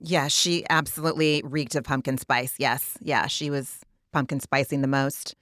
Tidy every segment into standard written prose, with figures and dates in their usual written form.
Yeah, she absolutely reeked of pumpkin spice. Yes. Yeah, she was pumpkin spicing the most.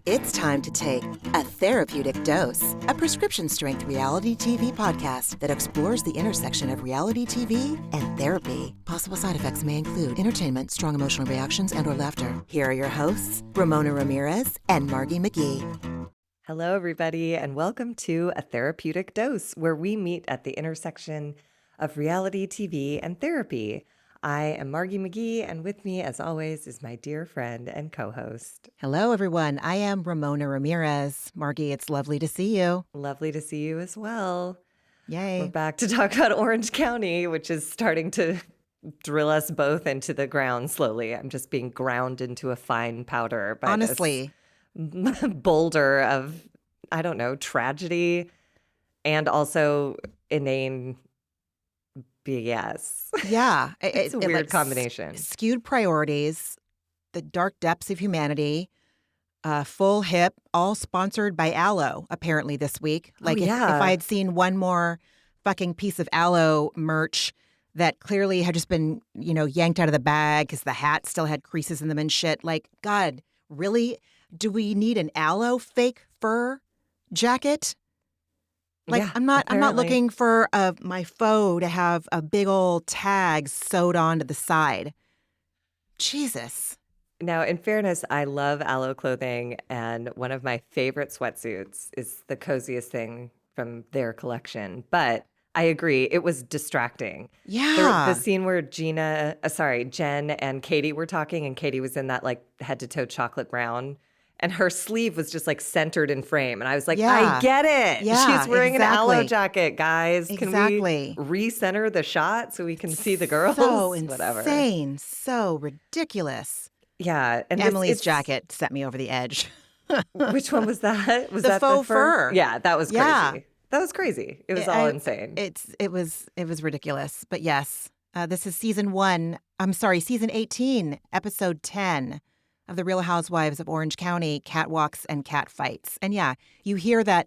It's time to take a therapeutic dose, a prescription-strength reality TV podcast that explores the intersection of reality TV and therapy. Possible side effects may include entertainment, strong emotional reactions, and/or laughter. Here are your hosts, Ramona Ramirez and Margie McGee. Hello, everybody, and welcome to A Therapeutic Dose, where we meet at the intersection of reality TV and therapy. I am Margie McGee, and with me, as always, is my dear friend and co-host. Hello, everyone. I am Ramona Ramirez. Margie, it's lovely to see you. Lovely to see you as well. Yay. We're back to talk about Orange County, which is starting to drill us both into the ground slowly. I'm just being ground into a fine powder by Honestly. this boulder of, I don't know, tragedy and also inane BS. Yeah. It's a weird combination. Skewed priorities, the dark depths of humanity, full hip, all sponsored by Aloe, apparently this week. Like if I had seen one more fucking piece of Aloe merch that clearly had just been, yanked out of the bag because the hat still had creases in them and shit. Like, God, really? Do we need an Aloe fake fur jacket? Like, Yeah, I'm not apparently. looking for my foe to have a big old tag sewed onto the side. Jesus. Now, in fairness, I love Aloe clothing, and one of my favorite sweatsuits is the coziest thing from their collection. But I agree, it was distracting. Yeah. The scene where Jen and Katie were talking, and Katie was in that like head to toe chocolate brown, and her sleeve was just like centered in frame. And I was like, Yeah. I get it. Yeah, She's wearing exactly. an Aloe jacket, guys. Exactly. Can we recenter the shot so we can see the girls? So Whatever. insane. So ridiculous. Yeah. And Emily's jacket set me over the edge. Which one was that? Was The that faux fur? Yeah, that was crazy. Yeah. That was crazy. It was all insane. It was ridiculous. But yes, this is season 18, episode 10 of The Real Housewives of Orange County, Catwalks and Cat Fights. And yeah, you hear that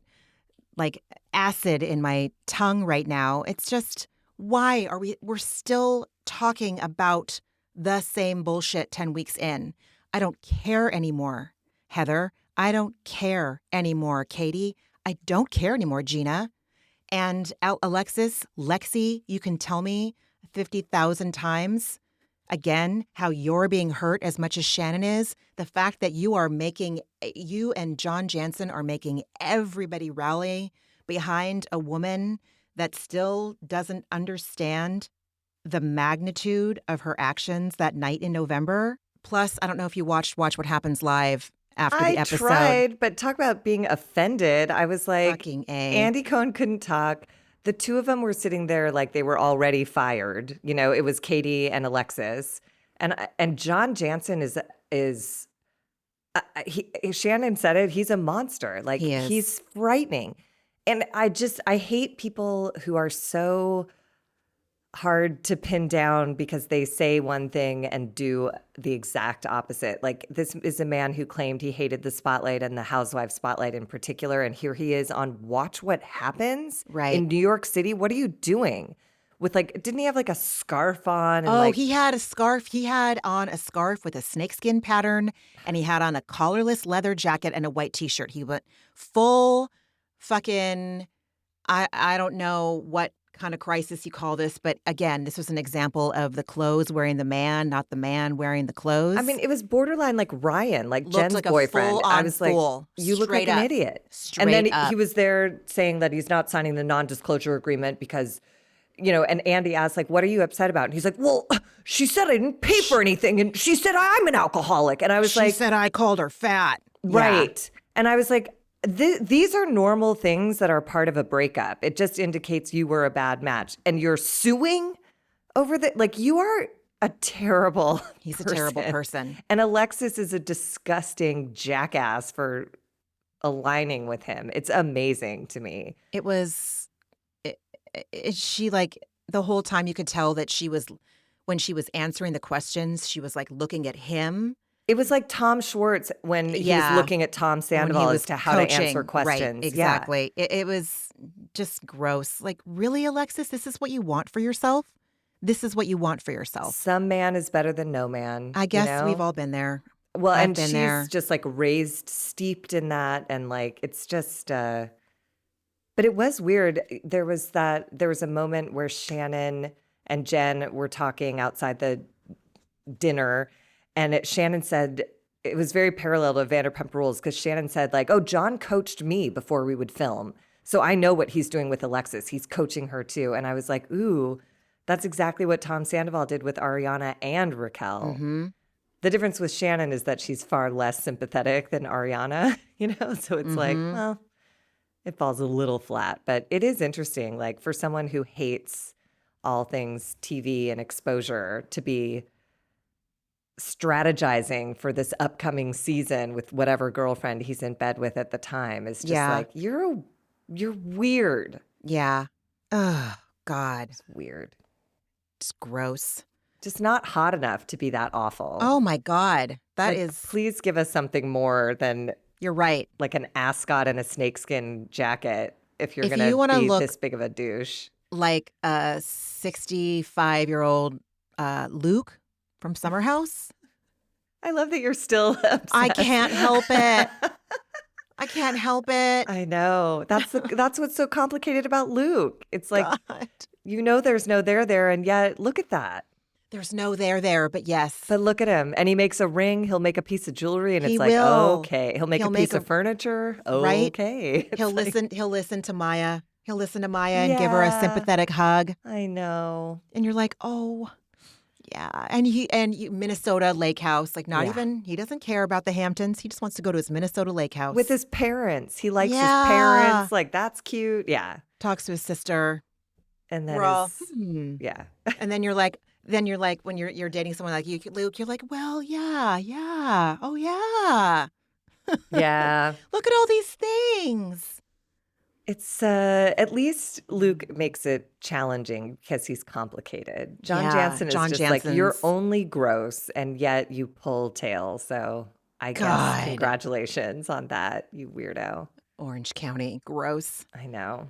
like acid in my tongue right now. It's just, why are we're still talking about the same bullshit 10 weeks in? I don't care anymore, Heather. I don't care anymore, Katie. I don't care anymore, Gina. And Alexis, Lexi, you can tell me 50,000 times again how you're being hurt as much as Shannon is. The fact that you and John Jansen are making everybody rally behind a woman that still doesn't understand the magnitude of her actions that night in November. Plus, I don't know if you watched Watch What Happens Live after the episode. I tried, but talk about being offended. I was like, fucking A. Andy Cohen couldn't talk. The two of them were sitting there like they were already fired. It was Katie and Alexis. And John Jansen is Shannon said it, he's a monster. Like he's frightening. And I hate people who are so hard to pin down because they say one thing and do the exact opposite. Like, this is a man who claimed he hated the spotlight and the housewife spotlight in particular. And here he is on Watch What Happens in New York City. What are you doing? With didn't he have like a scarf on? And he had a scarf. He had on a scarf with a snakeskin pattern, and he had on a collarless leather jacket and a white t-shirt. He went full fucking, I don't know what kind of crisis you call this, but again, this was an example of the clothes wearing the man, not the man wearing the clothes. I mean, it was borderline like Ryan, like Looked Jen's like boyfriend. I was like, you look like an idiot. And then he was there saying that he's not signing the non-disclosure agreement because, and Andy asked, like, what are you upset about? And he's like, well, she said I didn't pay for anything. And she said I'm an alcoholic. And I was she said I called her fat. Right. Yeah. And I was like, these are normal things that are part of a breakup. It just indicates you were a bad match. And you're suing over you are a terrible He's a terrible person. And Alexis is a disgusting jackass for aligning with him. It's amazing to me. She like the whole time you could tell that when she was answering the questions, she was like looking at him. It was like Tom Schwartz when he was looking at Tom Sandoval as to how to answer questions. Right, exactly. Yeah. It was just gross. Like, really, Alexis, this is what you want for yourself? this is what you want for yourself. Some man is better than no man. I guess we've all been there. Well, I've and been she's there. just like raised, steeped in that. And like, it's just, but it was weird. There was a moment where Shannon and Jen were talking outside the dinner, and Shannon said, it was very parallel to Vanderpump Rules, because Shannon said like, oh, John coached me before we would film. So I know what he's doing with Alexis. He's coaching her too. And I was like, ooh, that's exactly what Tom Sandoval did with Ariana and Raquel. Mm-hmm. The difference with Shannon is that she's far less sympathetic than Ariana, So it's like, well, it falls a little flat. But it is interesting, like for someone who hates all things TV and exposure to be strategizing for this upcoming season with whatever girlfriend he's in bed with at the time is just like, you're weird. Yeah. Oh, God. It's weird. It's gross. Just not hot enough to be that awful. Oh, my God. That is. Please give us something more than. You're right. Like an ascot and a snakeskin jacket if you're going to be this big of a douche. Like a 65-year-old Luke from Summer House. I love that you're still obsessed. I can't help it. I can't help it. I know. That's what's so complicated about Luke. It's like, God. There's no there, and yet look at that. There's no there, but yes. But look at him. And he makes a ring. He'll make a piece of jewelry, and it's like, okay. He'll make a piece of furniture. Right? Okay. He'll listen to Maya. He'll listen to Maya and give her a sympathetic hug. I know. And you're like, oh, yeah. And Minnesota lake house, like he doesn't care about the Hamptons. He just wants to go to his Minnesota lake house. With his parents. He likes his parents. Like, that's cute. Yeah. Talks to his sister. And then yeah. And then you're like, when you're dating someone like you, Luke, you're like, well, yeah. Oh, yeah. Yeah. Look at all these things. It's at least Luke makes it challenging because he's complicated. John Jansen is just like, you're only gross and yet you pull tail. So I guess congratulations on that, you weirdo. Orange County, gross. I know.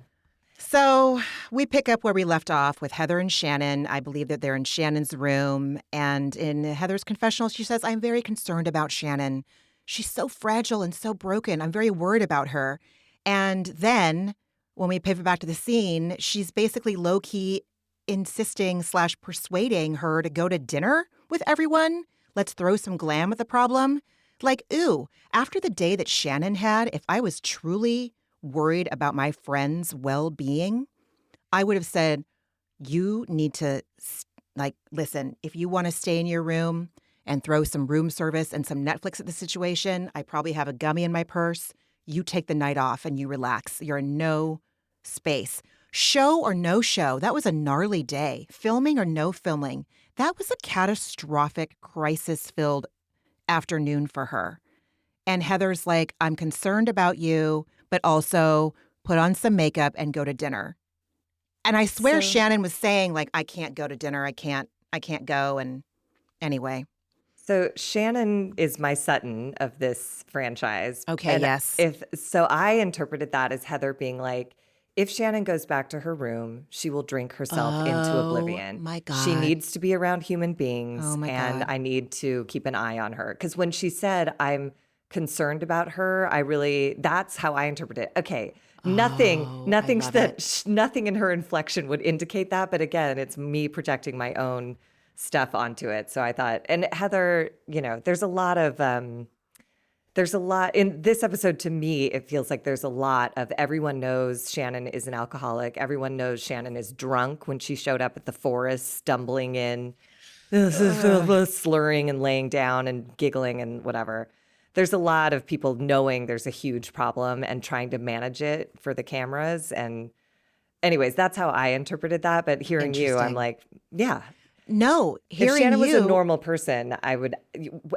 So we pick up where we left off with Heather and Shannon. I believe that they're in Shannon's room. And in Heather's confessional, she says, I'm very concerned about Shannon. She's so fragile and so broken. I'm very worried about her. And then when we pivot back to the scene, she's basically low-key insisting / persuading her to go to dinner with everyone. Let's throw some glam at the problem. Like, ooh, after the day that Shannon had, if I was truly worried about my friend's well-being, I would have said, you need to, listen, if you want to stay in your room and throw some room service and some Netflix at the situation, I probably have a gummy in my purse. You take the night off and you relax. You're in no space. Show or no show, that was a gnarly day. Filming or no filming, that was a catastrophic, crisis-filled afternoon for her. And Heather's like, I'm concerned about you, but also put on some makeup and go to dinner. And I swear Shannon was saying, like, I can't go to dinner. I can't go. And anyway. So Shannon is my Sutton of this franchise. Okay, and yes. So I interpreted that as Heather being like, if Shannon goes back to her room, she will drink herself into oblivion. My God. She needs to be around human beings. Oh my and God. I need to keep an eye on her. Because when she said, I'm concerned about her, that's how I interpret it. Okay. Nothing in her inflection would indicate that. But again, it's me projecting my own stuff onto it. So I thought, and Heather, there's a lot in this episode. To me, it feels like there's a lot of everyone knows Shannon is an alcoholic. Everyone knows Shannon is drunk when she showed up at the forest, stumbling in, slurring and laying down and giggling and whatever. There's a lot of people knowing there's a huge problem and trying to manage it for the cameras. And anyways, that's how I interpreted that. But hearing you, I'm like, yeah. No, if Shannon was a normal person,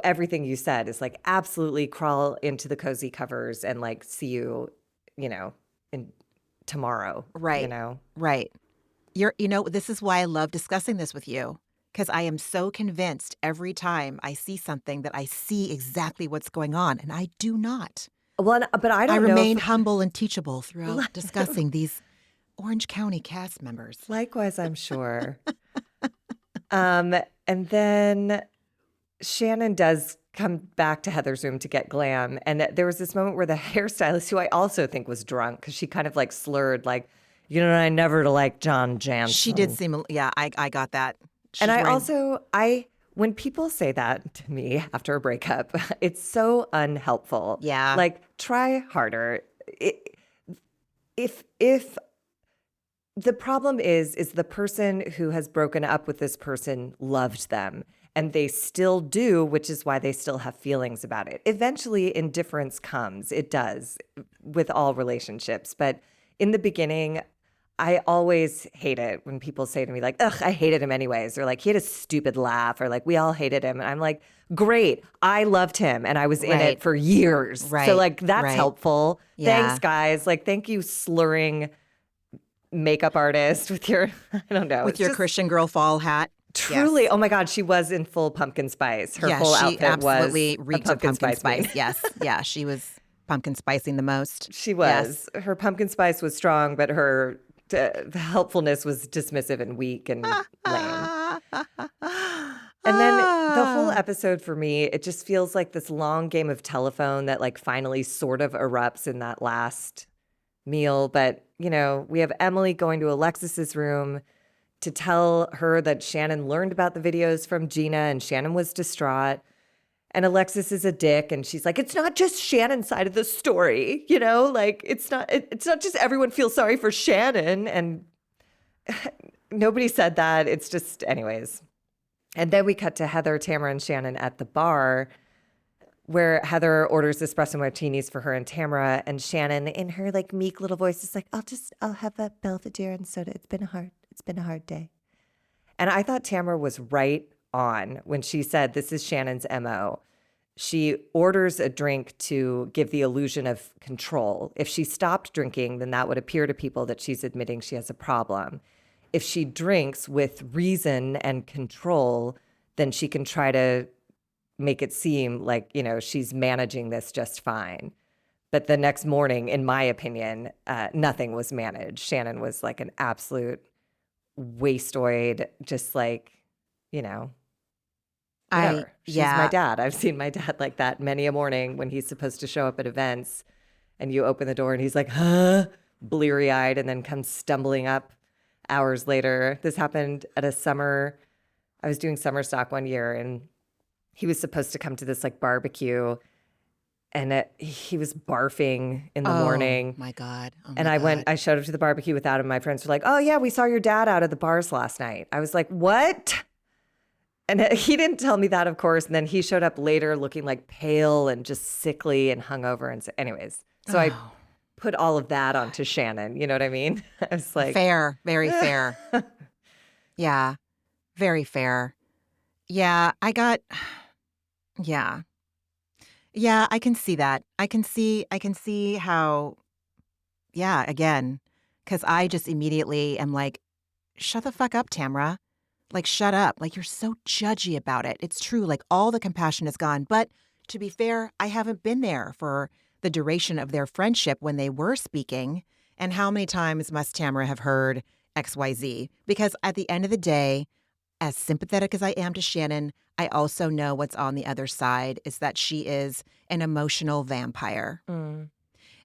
everything you said is like, absolutely crawl into the cozy covers and like see you, in tomorrow. Right. Right. This is why I love discussing this with you, because I am so convinced every time I see something that I see exactly what's going on, and I do not. Well, but I remain humble and teachable throughout discussing these Orange County cast members. Likewise, I'm sure. And then Shannon does come back to Heather's room to get glam. And there was this moment where the hairstylist, who I also think was drunk, because she kind of like slurred, like, you know, I never like John Jansen. She did seem, yeah, I got that. She's when people say that to me after a breakup, it's so unhelpful. Yeah. Like, try harder. If the problem is the person who has broken up with this person loved them, and they still do, which is why they still have feelings about it. Eventually, indifference comes. It does with all relationships. But in the beginning, I always hate it when people say to me, like, ugh, I hated him anyways. Or like, he had a stupid laugh. Or like, we all hated him. And I'm like, great. I loved him. And I was in it for years. Right. So like, that's helpful. Yeah. Thanks, guys. Like, thank you, slurring makeup artist with your, I don't know. With your Christian Girl fall hat. Truly. Yes. Oh my God. She was in full pumpkin spice. Her whole outfit absolutely was reeked of pumpkin spice. Yes. Yeah. She was pumpkin spicing the most. She was. Yes. Her pumpkin spice was strong, but her the helpfulness was dismissive and weak and lame. And then the whole episode for me, it just feels like this long game of telephone that like finally sort of erupts in that last meal. But, you know, we have Emily going to Alexis's room to tell her that Shannon learned about the videos from Gina, and Shannon was distraught. And Alexis is a dick, and she's like, it's not just Shannon's side of the story, you know? Like, it's not just everyone feels sorry for Shannon, and nobody said that. It's just, anyways. And then we cut to Heather, Tamara, and Shannon at the bar, where Heather orders espresso martinis for her and Tamara, and Shannon, in her like meek little voice, is like, I'll have a Belvedere and soda. It's been a hard day. And I thought Tamara was right on when she said this is Shannon's MO. She orders a drink to give the illusion of control. If she stopped drinking, then that would appear to people that she's admitting she has a problem. If she drinks with reason and control, then she can try to make it seem like, you know, she's managing this just fine. But the next morning, in my opinion, nothing was managed. Shannon was like an absolute wasteoid, just like, you know, whatever. She's my dad. I've seen my dad like that many a morning when he's supposed to show up at events, and you open the door and he's like, huh, bleary-eyed, and then comes stumbling up hours later. This happened at I was doing summer stock one year, and he was supposed to come to this like barbecue, and he was barfing in the morning. My God. Oh my and I showed up to the barbecue without him. My friends were like, oh yeah, we saw your dad out at the bars last night. I was like, what? And he didn't tell me that, of course. And then he showed up later looking like pale and just sickly and hungover. And so anyways, I put all of that onto Shannon. You know what I mean? I was like, fair, very fair. Yeah, very fair. Yeah, Yeah, I can see that. I can see how, yeah, again, because I just immediately am like, shut the fuck up, Tamara. Like, shut up. Like, you're so judgy about it. It's true. Like, all the compassion is gone. But to be fair, I haven't been there for the duration of their friendship when they were speaking. And how many times must Tamara have heard XYZ? Because at the end of the day, as sympathetic as I am to Shannon, I also know what's on the other side is that she is an emotional vampire. Mm.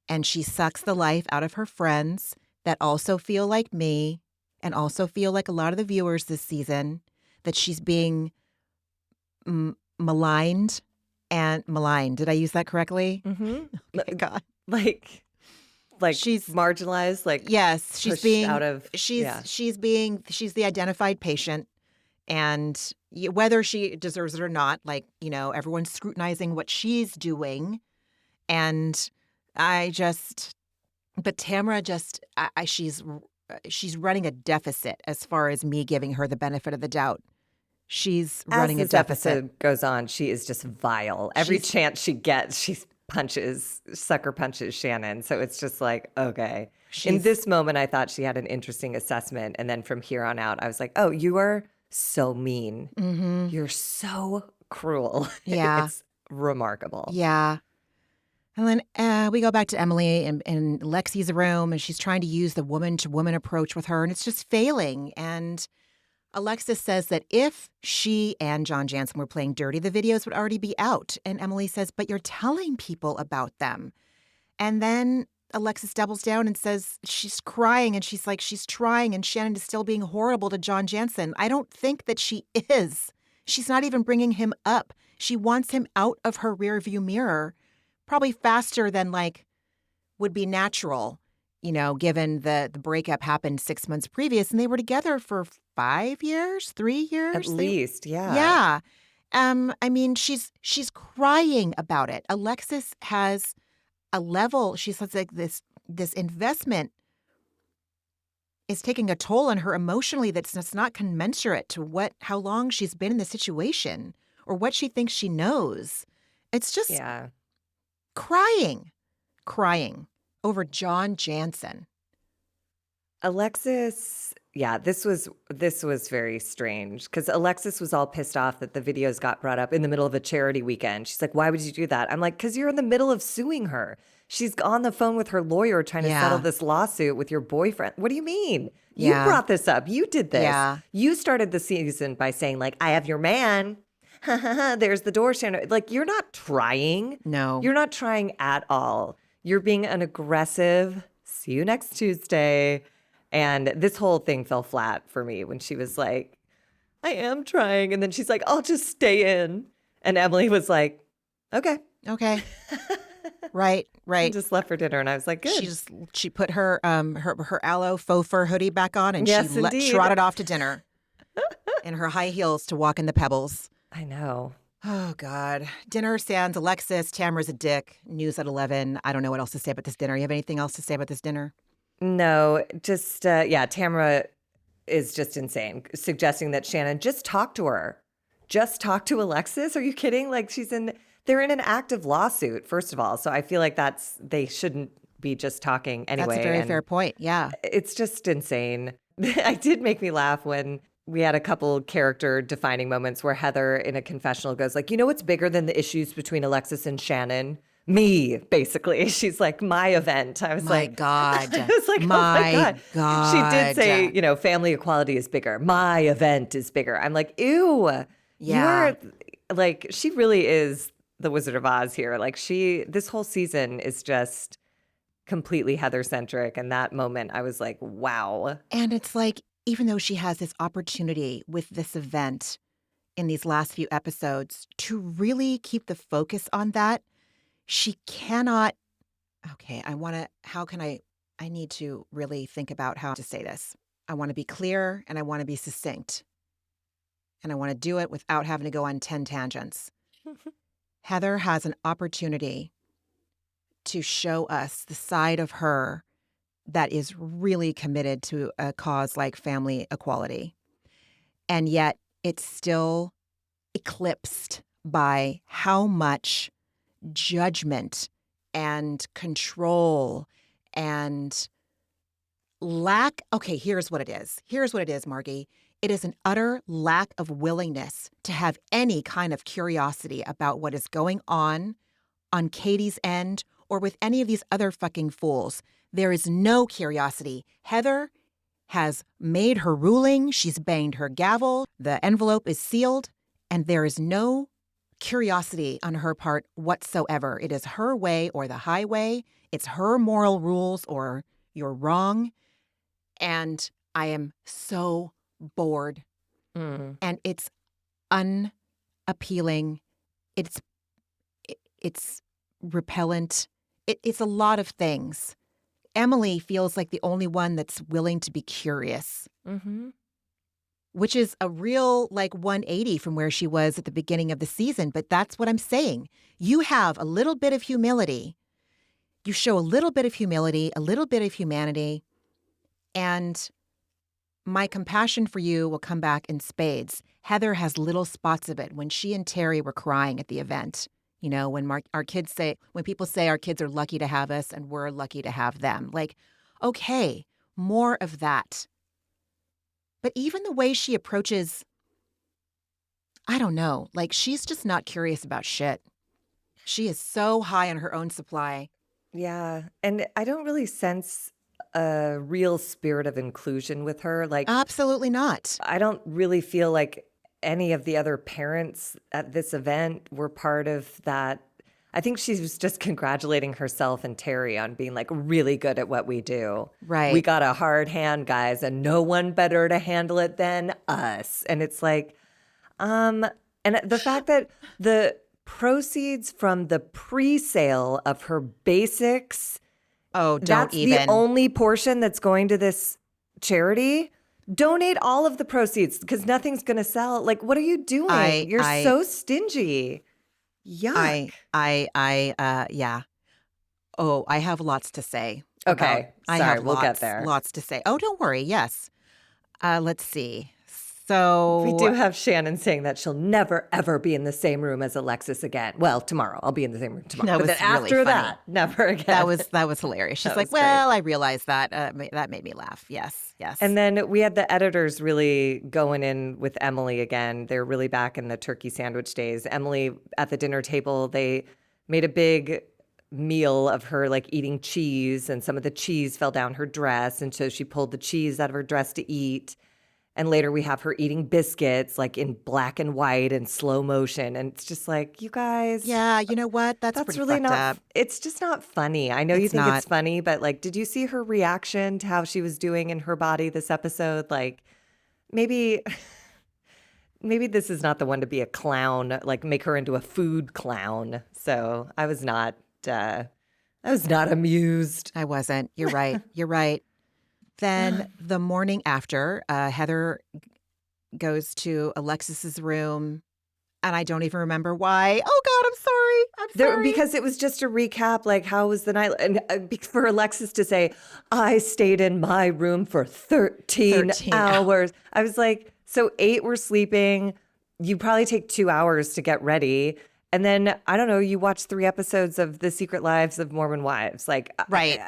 And she sucks the life out of her friends that also feel like me and also feel like a lot of the viewers this season, that she's being maligned. Did I use that correctly? Mm-hmm. Okay, God. Like she's marginalized. Like, yes, she's being out of. She's the identified patient. And whether she deserves it or not, like, you know, everyone's scrutinizing what she's doing. And but Tamara she's running a deficit as far as me giving her the benefit of the doubt. She's running a deficit. As this episode goes on, she is just vile. Every chance she gets, she sucker punches Shannon. So it's just like, okay. In this moment, I thought she had an interesting assessment. And then from here on out, I was like, oh, you are so mean. Mm-hmm. You're so cruel. Yeah. It's remarkable. Yeah. And then we go back to Emily in Lexi's room, and she's trying to use the woman-to-woman approach with her, and it's just failing. And Alexis says that if she and John Jansen were playing dirty, the videos would already be out. And Emily says, but you're telling people about them. And then Alexis doubles down and says she's crying and she's like, she's trying and Shannon is still being horrible to John Jansen. I don't think that she is. She's not even bringing him up. She wants him out of her rearview mirror, probably faster than like would be natural, you know, given the breakup happened 6 months previous and they were together for 5 years, 3 years? At least, yeah. Yeah. I mean, she's crying about it. Alexis has a level, she says, like this investment is taking a toll on her emotionally that's not commensurate to how long she's been in the situation or what she thinks she knows. It's just crying over John Jansen. Alexis, this was very strange because Alexis was all pissed off that the videos got brought up in the middle of a charity weekend. She's like, why would you do that? I'm like, because you're in the middle of suing her. She's on the phone with her lawyer trying to settle this lawsuit with your boyfriend. What do you mean? You brought this up. You did this. Yeah. You started the season by saying, like, I have your man. There's the door, Shannon. Like, you're not trying. No. You're not trying at all. You're being an aggressive, see you next Tuesday. And this whole thing fell flat for me when she was like, I am trying. And then she's like, I'll just stay in. And Emily was like, okay. Right. And just left for dinner. And I was like, good. She put her aloe faux fur hoodie back on and she trotted off to dinner in her high heels to walk in the pebbles. I know. Oh, God. Dinner sans Alexis. Tamara's a dick. News at 11. I don't know what else to say about this dinner. You have anything else to say about this dinner? No, just, Tamara is just insane, suggesting that Shannon just talk to her. Just talk to Alexis? Are you kidding? Like, they're in an active lawsuit, first of all. So I feel like they shouldn't be just talking anyway. That's a very fair point. Yeah. It's just insane. It did make me laugh when we had a couple character defining moments where Heather in a confessional goes like, you know what's bigger than the issues between Alexis and Shannon? Me, basically. She's like, my event. I was like, God. I was like, my oh my God. She did say, family equality is bigger. My event is bigger. I'm like, ew. Yeah. You're like, she really is the Wizard of Oz here. Like this whole season is just completely Heather-centric. And that moment, I was like, wow. And it's like, even though she has this opportunity with this event in these last few episodes to really keep the focus on that, she cannot. Okay, I need to really think about how to say this. I want to be clear and I want to be succinct. And I want to do it without having to go on 10 tangents. Heather has an opportunity to show us the side of her that is really committed to a cause like family equality. And yet it's still eclipsed by how much judgment and control and lack. Okay, here's what it is. Here's what it is, Margie. It is an utter lack of willingness to have any kind of curiosity about what is going on Katie's end or with any of these other fucking fools. There is no curiosity. Heather has made her ruling. She's banged her gavel. The envelope is sealed, and there is no curiosity on her part whatsoever. It is her way or the highway. It's her moral rules or you're wrong. And I am so bored. And it's unappealing. It's repellent. It's a lot of things. Emily feels like the only one that's willing to be curious. Which is a real 180 from where she was at the beginning of the season. But that's what I'm saying. You have a little bit of humility. You show a little bit of humility, a little bit of humanity, and my compassion for you will come back in spades. Heather has little spots of it. When she and Terry were crying at the event, when when people say our kids are lucky to have us and we're lucky to have them, okay, more of that. But even the way she approaches, I don't know, she's just not curious about shit. She is so high on her own supply. Yeah. And I don't really sense a real spirit of inclusion with her. Like, absolutely not. I don't really feel like any of the other parents at this event were part of that. I think she was just congratulating herself and Terry on being like really good at what we do. Right. We got a hard hand, guys, and no one better to handle it than us. And it's like, and the fact that the proceeds from the pre-sale of her basics, that's the only portion that's going to this charity. Donate all of the proceeds because nothing's going to sell. Like, what are you doing? You're so stingy. Yuck. Yeah. Oh, I have lots to say. Okay. Sorry, we'll get there. Lots to say. Oh, don't worry. Yes. Let's see. So we do have Shannon saying that she'll never, ever be in the same room as Alexis again. Well, tomorrow. I'll be in the same room tomorrow. But then after that, never again. That was hilarious. She's like, well, I realized that. That made me laugh. Yes. And then we had the editors really going in with Emily again. They're really back in the turkey sandwich days. Emily, at the dinner table, they made a big meal of her like eating cheese, and some of the cheese fell down her dress. And so she pulled the cheese out of her dress to eat. And later we have her eating biscuits like in black and white and slow motion. And it's just like, you guys. Yeah, you know what? That's really not up. It's just not funny. I know you think it's funny, but like, did you see her reaction to how she was doing in her body this episode? Like, maybe this is not the one to be a clown, like make her into a food clown. So I was not amused. I wasn't. You're right. You're right. Then the morning after, Heather goes to Alexis's room, and I don't even remember why. Oh, God, I'm sorry. Because it was just a recap, like, how was the night? And for Alexis to say, I stayed in my room for 13 hours. I was like, so 8 were sleeping. You probably take 2 hours to get ready. And then, I don't know, you watch 3 episodes of The Secret Lives of Mormon Wives. Like, right.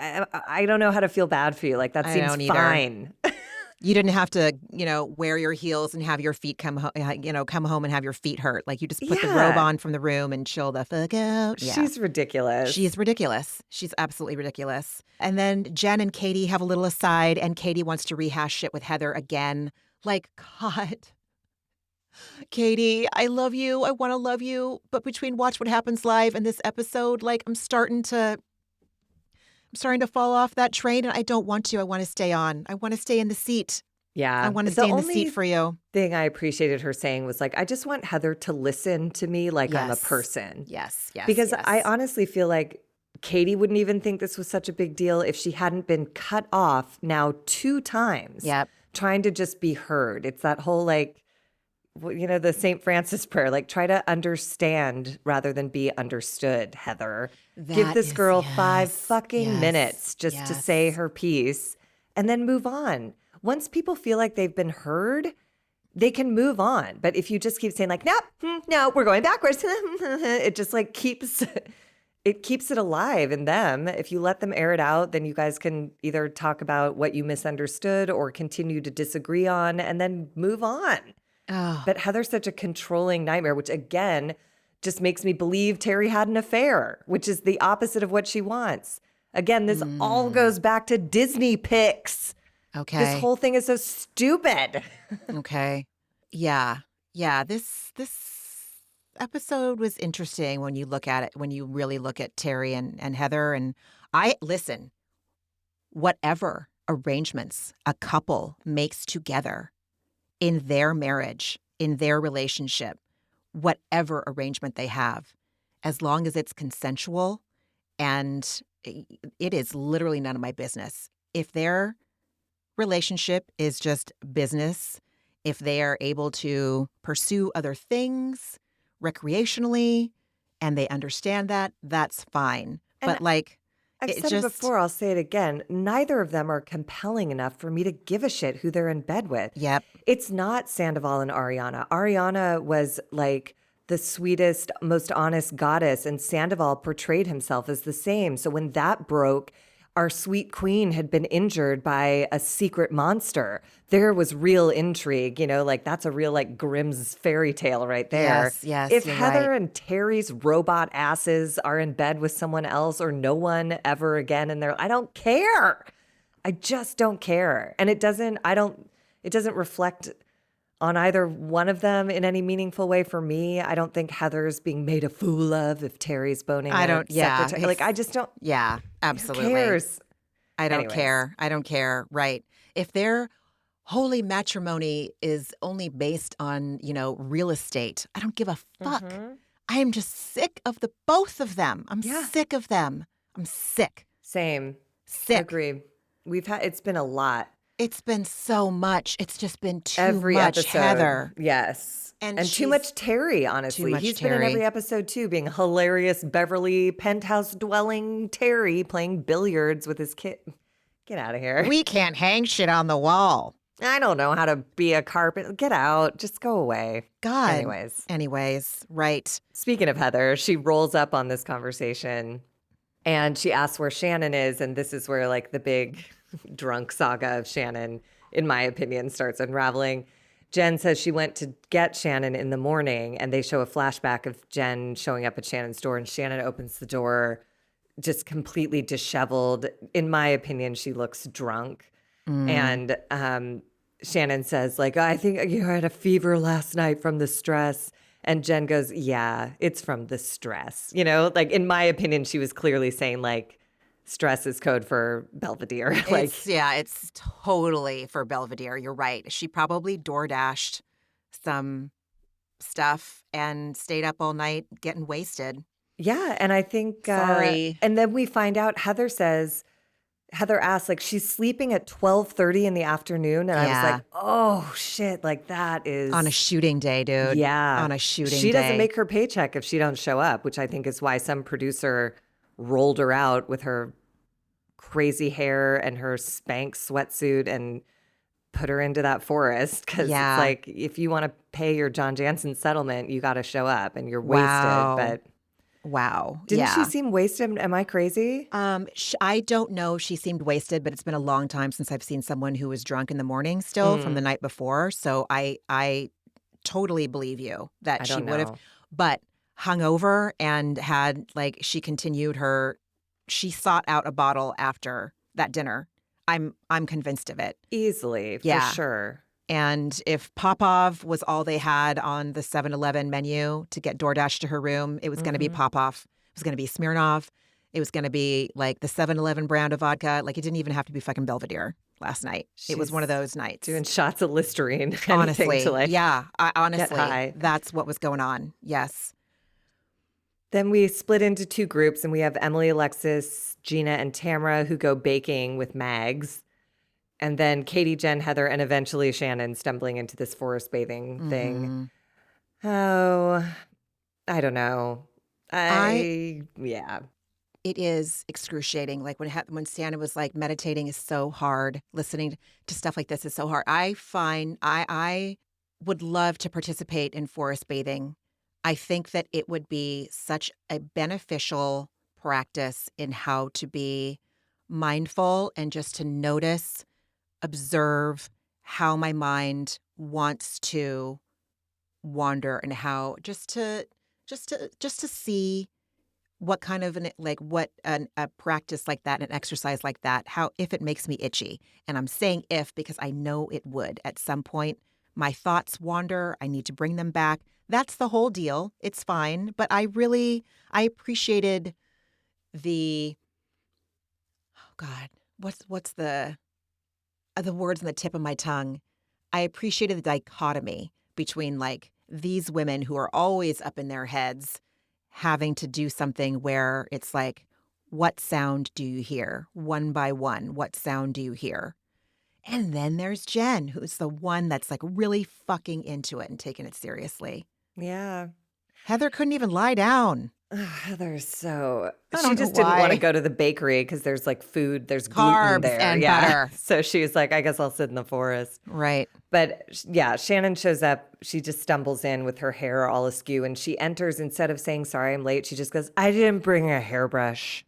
I don't know how to feel bad for you. Like, that seems fine. You didn't have to, wear your heels and have your feet come home and have your feet hurt. Like, you just put the robe on from the room and chill the fuck out. Yeah. She's ridiculous. She's ridiculous. She's absolutely ridiculous. And then Jen and Katie have a little aside, and Katie wants to rehash shit with Heather again. Like, God. Katie, I love you. I want to love you. But between Watch What Happens Live and this episode, like, I'm starting to fall off that train, and I don't want to. I want to stay on. I want to stay in the seat. Yeah. I want to stay in the seat for you. The thing I appreciated her saying was like, I just want Heather to listen to me like I'm a person. Yes. Because I honestly feel like Katie wouldn't even think this was such a big deal if she hadn't been cut off now 2 times. Yep. Trying to just be heard. It's that whole like, the St. Francis prayer, like try to understand rather than be understood, Heather. Give this girl 5 fucking minutes just to say her piece and then move on. Once people feel like they've been heard, they can move on. But if you just keep saying like, no, we're going backwards, it just like keeps it alive in them. If you let them air it out, then you guys can either talk about what you misunderstood or continue to disagree on and then move on. Oh. But Heather's such a controlling nightmare, which again just makes me believe Terry had an affair, which is the opposite of what she wants. Again, this all goes back to Disney pics. Okay. This whole thing is so stupid. Okay. Yeah. This episode was interesting when you look at it, when you really look at Terry and Heather. And listen, whatever arrangements a couple makes together in their marriage, in their relationship, whatever arrangement they have, as long as it's consensual, and it is literally none of my business. If their relationship is just business, if they are able to pursue other things recreationally and they understand that, that's fine. But like, I've said it before, I'll say it again. Neither of them are compelling enough for me to give a shit who they're in bed with. Yep. It's not Sandoval and Ariana. Ariana was like the sweetest, most honest goddess, and Sandoval portrayed himself as the same. So when that broke, our sweet queen had been injured by a secret monster. There was real intrigue, like that's a real like Grimm's fairy tale right there. Yes. If Heather and Terry's robot asses are in bed with someone else or no one ever again I don't care. I just don't care. And it doesn't reflect on either one of them in any meaningful way for me. I don't think Heather's being made a fool of if Terry's boning secretary. Like, I just don't. Yeah, absolutely. Who cares? I don't Anyways. care. I don't care. Right. If their holy matrimony is only based on, real estate, I don't give a fuck. Mm-hmm. I am just sick of the both of them. I'm sick of them. I'm sick. Same. Sick. Agree. It's been a lot. It's been so much. It's just been too every much episode. Heather. Yes. And too much Terry, honestly. He's been in every episode too, being hilarious Beverly penthouse dwelling Terry playing billiards with his kid. Get out of here. We can't hang shit on the wall. I don't know how to be a carpet. Get out. Just go away. God. Anyways, right. Speaking of Heather, she rolls up on this conversation and she asks where Shannon is. And this is where like the big drunk saga of Shannon, in my opinion, starts unraveling. Jen says she went to get Shannon in the morning, and they show a flashback of Jen showing up at Shannon's door, and Shannon opens the door just completely disheveled. In my opinion, she looks drunk. And Shannon says, like, I think you had a fever last night from the stress. And Jen goes, yeah, it's from the stress. Like, in my opinion, she was clearly saying, like, stress is code for Belvedere. It's totally for Belvedere. You're right. She probably DoorDashed some stuff and stayed up all night getting wasted. Yeah, and I think sorry. And then we find out Heather asks, like, she's sleeping at 12:30 in the afternoon, and I was like, oh shit, like that is on a shooting day, dude. Yeah, on a shooting day. She doesn't make her paycheck if she don't show up, which I think is why some producer rolled her out with her crazy hair and her Spanx sweatsuit and put her into that forest, because it's like, if you want to pay your John Jansen settlement, you got to show up, and you're wasted. But didn't she seem wasted? Am I crazy? I don't know. She seemed wasted, but it's been a long time since I've seen someone who was drunk in the morning still from the night before. So I totally believe you that she would have, but hungover and had like she sought out a bottle after that dinner. I'm convinced of it. Easily, for sure. And if Popov was all they had on the 7-Eleven menu to get DoorDash to her room, it was going to be Popov. It was going to be Smirnoff. It was going to be like the 7-Eleven brand of vodka. Like, it didn't even have to be fucking Belvedere last night. It was one of those nights. Doing shots of Listerine. Honestly. Honestly, that's what was going on. Yes. Then we split into two groups, and we have Emily, Alexis, Gina, and Tamara who go baking with Mags. And then Katie, Jen, Heather, and eventually Shannon stumbling into this forest bathing thing. Oh, I don't know. Yeah. It is excruciating. Like when Shannon was like, meditating is so hard. Listening to stuff like this is so hard. I would love to participate in forest bathing. I think that it would be such a beneficial practice in how to be mindful and just to notice, observe how my mind wants to wander, and how just to see what kind of a practice like that, an exercise like that, how, if it makes me itchy. And I'm saying if because I know it would at some point. My thoughts wander. I need to bring them back. That's the whole deal. It's fine. But I appreciated oh God, what's the words on the tip of my tongue? I appreciated the dichotomy between like these women who are always up in their heads having to do something where it's like, what sound do you hear? One by one, what sound do you hear? And then there's Jen, who's the one that's like really fucking into it and taking it seriously. Yeah. Heather couldn't even lie down. Heather's so... She just didn't want to go to the bakery because there's like food, there's carbs gluten there. And butter. So she was like, I guess I'll sit in the forest. Right. But yeah, Shannon shows up. She just stumbles in with her hair all askew, and she enters, instead of saying, sorry, I'm late, she just goes, I didn't bring a hairbrush.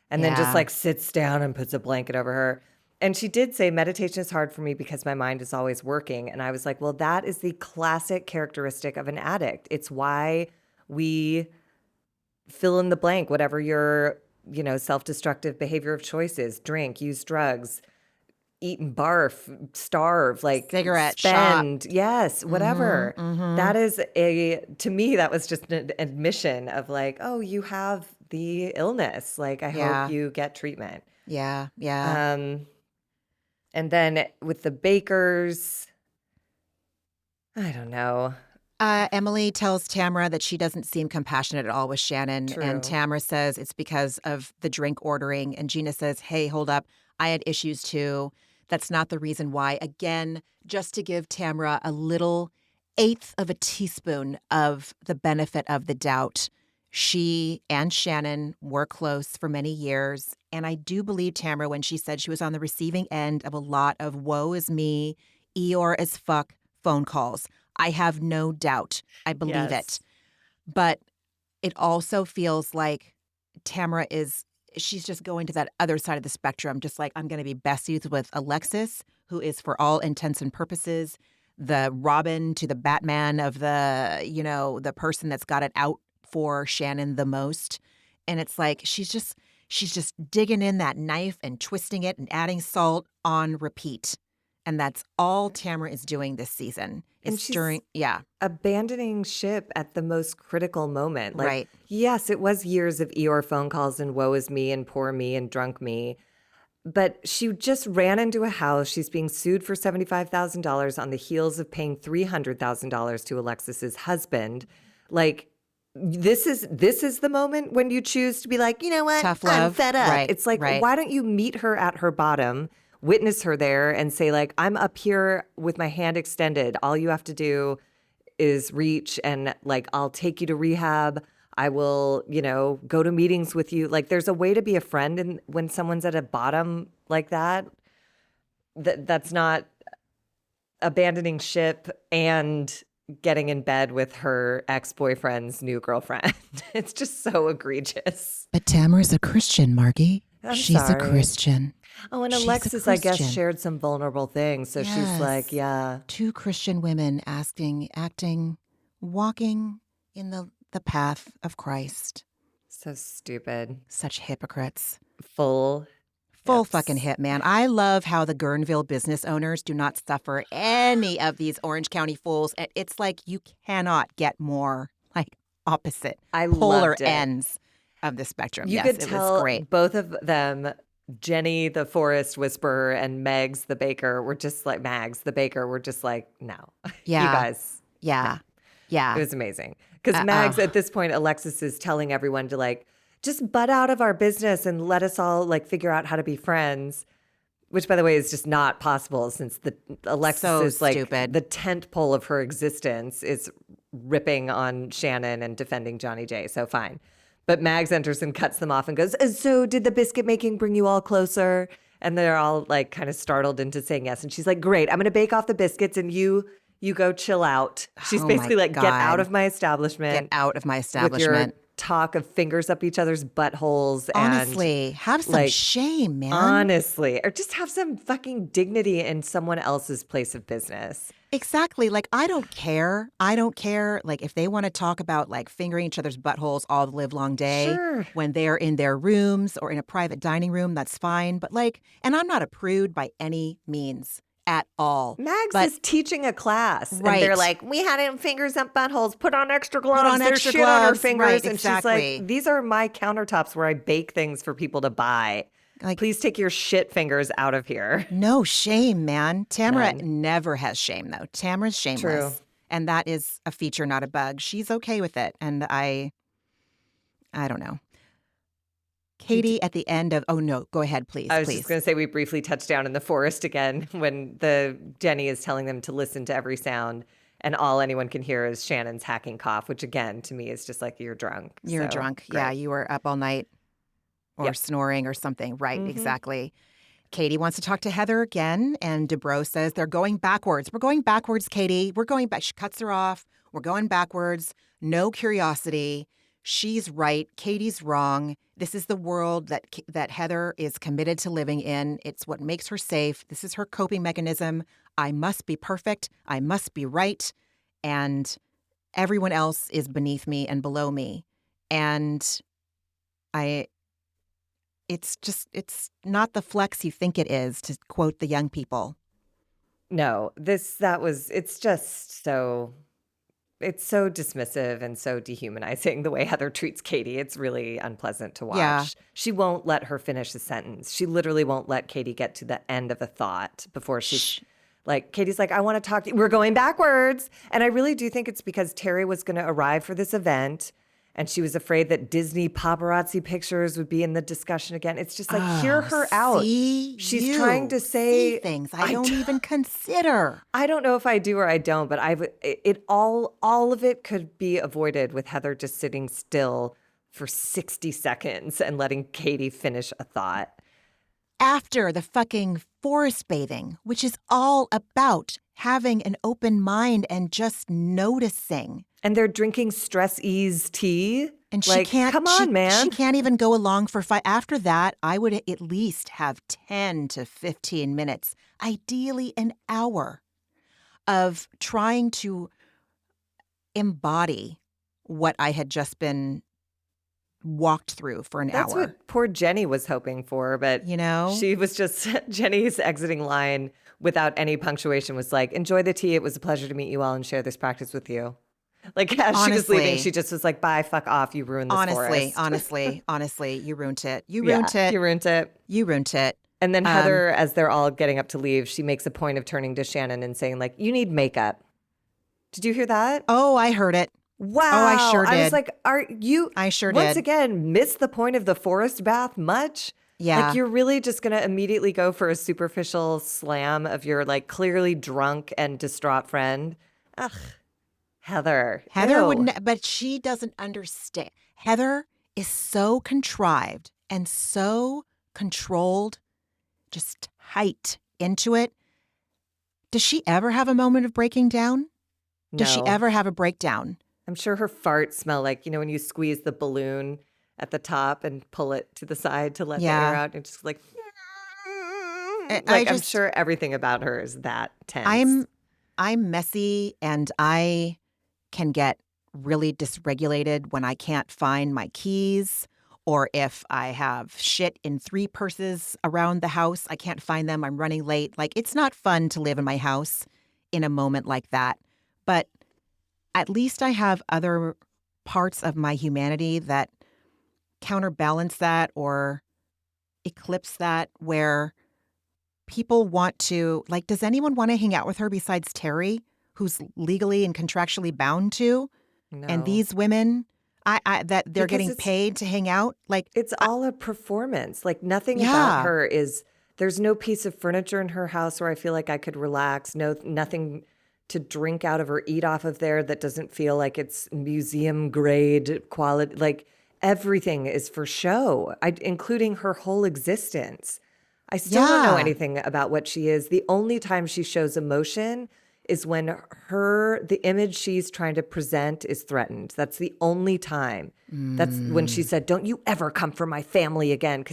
And then just like sits down and puts a blanket over her. And she did say, meditation is hard for me because my mind is always working. And I was like, well, that is the classic characteristic of an addict. It's why we fill in the blank, whatever your self-destructive behavior of choices, drink, use drugs, eat and barf, starve, like cigarette shop. spend, yes, whatever. That is to me, that was just an admission of like, oh, you have the illness. Like, I hope you get treatment. Yeah. And then with the bakers, I don't know. Emily tells Tamara that she doesn't seem compassionate at all with Shannon. True. And Tamara says it's because of the drink ordering. And Gina says, hey, hold up. I had issues too. That's not the reason why. Again, just to give Tamara a little eighth of a teaspoon of the benefit of the doubt. She and Shannon were close for many years. And I do believe Tamara when she said she was on the receiving end of a lot of woe is me, Eeyore as fuck phone calls. I have no doubt. I believe it. But it also feels like Tamara she's just going to that other side of the spectrum, just like I'm going to be besties with Alexis, who is for all intents and purposes the Robin to the Batman of the person that's got it out for Shannon the most. And it's like she's just digging in that knife and twisting it and adding salt on repeat. And that's all Tamara is doing this season. And she's abandoning ship at the most critical moment. Like, right. Yes, it was years of Eeyore phone calls and woe is me and poor me and drunk me. But she just ran into a house. She's being sued for $75,000 on the heels of paying $300,000 to Alexis's husband. Like, this is the moment when you choose to be like, you know what? Tough love. I'm fed up. Right. It's like, why don't you meet her at her bottom? Witness her there and say like, I'm up here with my hand extended. All you have to do is reach and like, I'll take you to rehab. I will, go to meetings with you. Like there's a way to be a friend. And when someone's at a bottom like that, that's not abandoning ship and getting in bed with her ex-boyfriend's new girlfriend. It's just so egregious. But Tamara's a Christian, Margie. She's sorry. a Christian. Oh, and Alexis, I guess, shared some vulnerable things. So she's like, yeah. Two Christian women walking in the path of Christ. So stupid. Such hypocrites. Full fucking hit, man. I love how the Guerneville business owners do not suffer any of these Orange County fools. It's like you cannot get more like opposite polar ends of the spectrum. You could tell both of them, Jenny, the forest whisperer, and Megs, the baker, were just like, no. Yeah. You guys. Yeah. No. Yeah. It was amazing. Because Mags, at this point, Alexis is telling everyone to like, just butt out of our business and let us all like figure out how to be friends. Which, by the way, is just not possible since Alexis is like stupid. The tent pole of her existence is ripping on Shannon and defending Johnny J. So fine. But Mags enters and cuts them off and goes, so did the biscuit making bring you all closer? And they're all like kind of startled into saying yes. And she's like, great, I'm going to bake off the biscuits and you go chill out. She's basically like, get out of my establishment. Get out of my establishment. With your talk of fingers up each other's buttholes. Honestly, have some shame, man. Honestly. Or just have some fucking dignity in someone else's place of business. Exactly. Like, I don't care. Like, if they want to talk about like fingering each other's buttholes all the live long day when they're in their rooms or in a private dining room, that's fine. But like, and I'm not a prude by any means at all. Mags is teaching a class. Right. And they're like, we had him fingers up buttholes, put on extra gloves. There's shit on her fingers. Right, and she's like, these are my countertops where I bake things for people to buy. Like, please take your shit fingers out of here. No shame, man. Tamara never has shame, though. Tamara's shameless. True. And that is a feature, not a bug. She's okay with it. And I don't know. Katie at the end of, oh no, go ahead, please. I was just going to say we briefly touched down in the forest again when Jenny is telling them to listen to every sound. And all anyone can hear is Shannon's hacking cough, which again, to me is just like, you're drunk. You're drunk. Great. Yeah, you were up all night. Or snoring or something. Right, exactly. Katie wants to talk to Heather again, and Dubrow says they're going backwards. We're going backwards, Katie. We're going back. She cuts her off. We're going backwards. No curiosity. She's right. Katie's wrong. This is the world that Heather is committed to living in. It's what makes her safe. This is her coping mechanism. I must be perfect. I must be right. And everyone else is beneath me and below me. And it's not the flex you think it is, to quote the young people. No, it's so dismissive and so dehumanizing the way Heather treats Katie. It's really unpleasant to watch. Yeah. She won't let her finish a sentence. She literally won't let Katie get to the end of a thought before she's like, Katie's like, I want to talk to you. We're going backwards. And I really do think it's because Terry was going to arrive for this event and she was afraid that Disney paparazzi pictures would be in the discussion again. It's just like, hear her out. She's trying to say things I don't even consider. I don't know if I do or I don't, but all of it could be avoided with Heather just sitting still for 60 seconds and letting Katie finish a thought. After the fucking forest bathing, which is all about having an open mind and just noticing. And they're drinking stress ease tea. And like, she can't, come on, man. She can't even go along for 5. After that, I would at least have 10 to 15 minutes, ideally an hour, of trying to embody what I had just been walked through for an hour. That's what poor Jenny was hoping for, but she was just, Jenny's exiting line without any punctuation was like, enjoy the tea. It was a pleasure to meet you all and share this practice with you. Like, as she was leaving, she just was like, bye, fuck off. You ruined this forest. Honestly, you ruined it. You ruined it. And then Heather, as they're all getting up to leave, she makes a point of turning to Shannon and saying, like, you need makeup. Did you hear that? Oh, I heard it. Wow. Oh, I sure did. I was like, I sure did. Once again, miss the point of the forest bath much? Yeah. Like, you're really just going to immediately go for a superficial slam of your, like, clearly drunk and distraught friend? Ugh. Heather would, but she doesn't understand. Heather is so contrived and so controlled, just tight into it. Does she ever have a moment of breaking down? Does she ever have a breakdown? I'm sure her farts smell like, when you squeeze the balloon at the top and pull it to the side to let the air out. And just like I'm sure everything about her is that tense. I'm messy and I can get really dysregulated when I can't find my keys, or if I have shit in 3 purses around the house, I can't find them, I'm running late. Like, it's not fun to live in my house in a moment like that. But at least I have other parts of my humanity that counterbalance that or eclipse that, where people want to, like, does anyone want to hang out with her besides Terry, who's legally and contractually bound to? No. And these women, that they're getting paid to hang out? Like, it's all a performance. Like, nothing about her is, there's no piece of furniture in her house where I feel like I could relax. Nothing to drink out of or eat off of there that doesn't feel like it's museum grade quality. Like, everything is for show, including her whole existence. I still don't know anything about what she is. The only time she shows emotion is when the image she's trying to present is threatened. That's the only time. That's when she said, don't you ever come for my family again.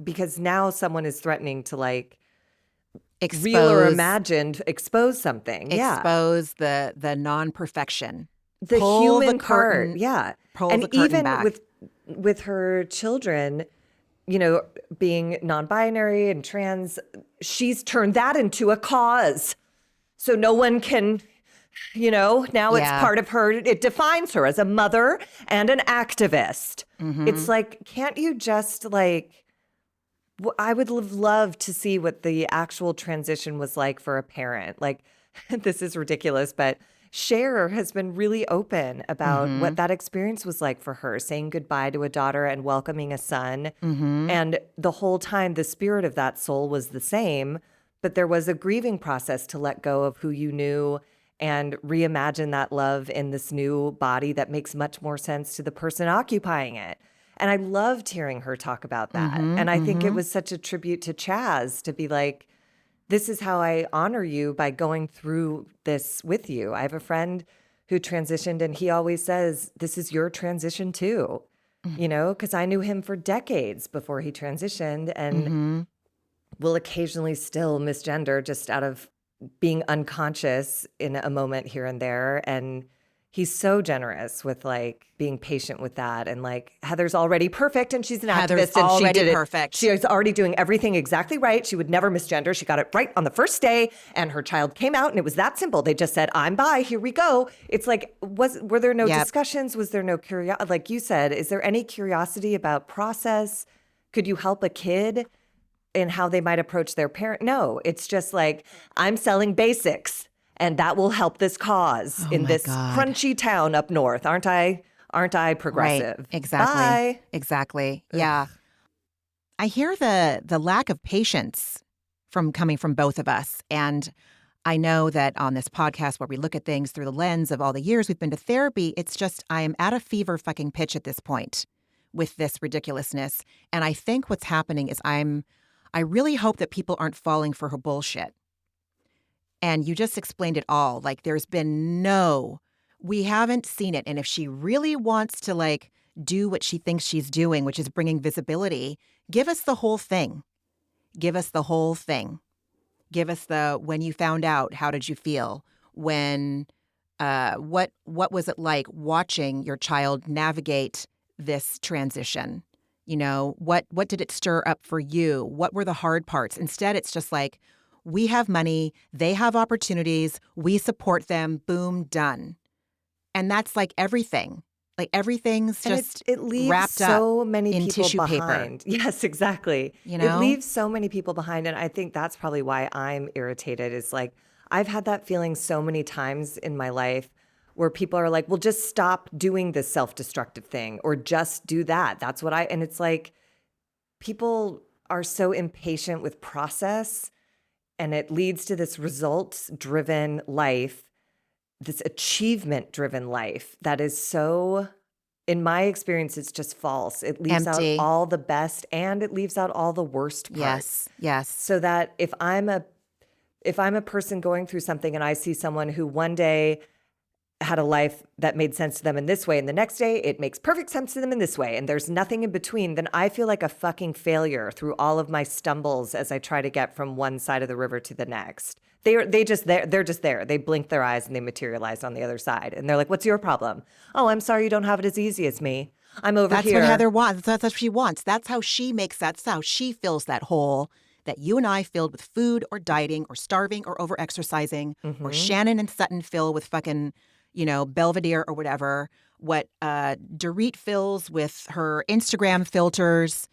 Because now someone is threatening to, like, real or imagined, expose something. Expose the non-perfection. The pull human the curtain, part. Yeah. Pull and the curtain even back. with her children, being non-binary and trans, she's turned that into a cause. So no one can, now it's part of her. It defines her as a mother and an activist. Mm-hmm. It's like, can't you just, like, I would love to see what the actual transition was like for a parent. Like, this is ridiculous, but Cher has been really open about what that experience was like for her, saying goodbye to a daughter and welcoming a son. Mm-hmm. And the whole time, the spirit of that soul was the same, but there was a grieving process to let go of who you knew and reimagine that love in this new body that makes much more sense to the person occupying it. And I loved hearing her talk about that. And I think it was such a tribute to Chaz to be like, this is how I honor you, by going through this with you. I have a friend who transitioned and he always says, this is your transition too, because I knew him for decades before he transitioned and will occasionally still misgender just out of being unconscious in a moment here and there. And he's so generous with like being patient with that. And like Heather's already perfect and she's an Heather's activist and she already did it. perfect. She is already doing everything exactly right. She would never misgender. She got it right on the first day and her child came out and it was that simple. They just said, I'm bi, here we go. It's like, were there no discussions? Was there no curiosity? Like you said, is there any curiosity about process? Could you help a kid in how they might approach their parent? No, it's just like, I'm selling basics. And that will help this cause in this crunchy town up north. Aren't I progressive? Right. Exactly. Bye. Exactly. Yeah. I hear the lack of patience coming from both of us. And I know that on this podcast where we look at things through the lens of all the years we've been to therapy, it's just I am at a fever fucking pitch at this point with this ridiculousness. And I think what's happening is I really hope that people aren't falling for her bullshit. And you just explained it all. Like we haven't seen it. And if she really wants to like do what she thinks she's doing, which is bringing visibility, give us the whole thing. Give us the whole thing. Give us when you found out, how did you feel? When, what was it like watching your child navigate this transition? You know, what did it stir up for you? What were the hard parts? Instead, it's just like, we have money, they have opportunities, we support them, boom, done. And that's like everything. Like everything's just it leaves wrapped so up many in people tissue behind. paper. Yes, exactly. You know? It leaves so many people behind. And I think that's probably why I'm irritated is like, I've had that feeling so many times in my life where people are like, well, just stop doing this self-destructive thing or just do that. That's what and it's like, people are so impatient with process. And it leads to this results-driven life, this achievement-driven life that is so, in my experience, it's just false. It leaves empty. out all the best and it leaves out all the worst parts. Yes. So that if I'm a person going through something and I see someone who one day had a life that made sense to them in this way, and the next day it makes perfect sense to them in this way, and there's nothing in between, then I feel like a fucking failure through all of my stumbles as I try to get from one side of the river to the next. They're just there. They blink their eyes and they materialize on the other side. And they're like, what's your problem? Oh, I'm sorry you don't have it as easy as me. I'm over here. That's here. what Heather wants. That's what she wants. That's how she makes that. That's how she fills that hole that you and I filled with food or dieting or starving or over-exercising, or Shannon and Sutton fill with fucking, Belvedere or whatever, what Dorit fills with her Instagram filters,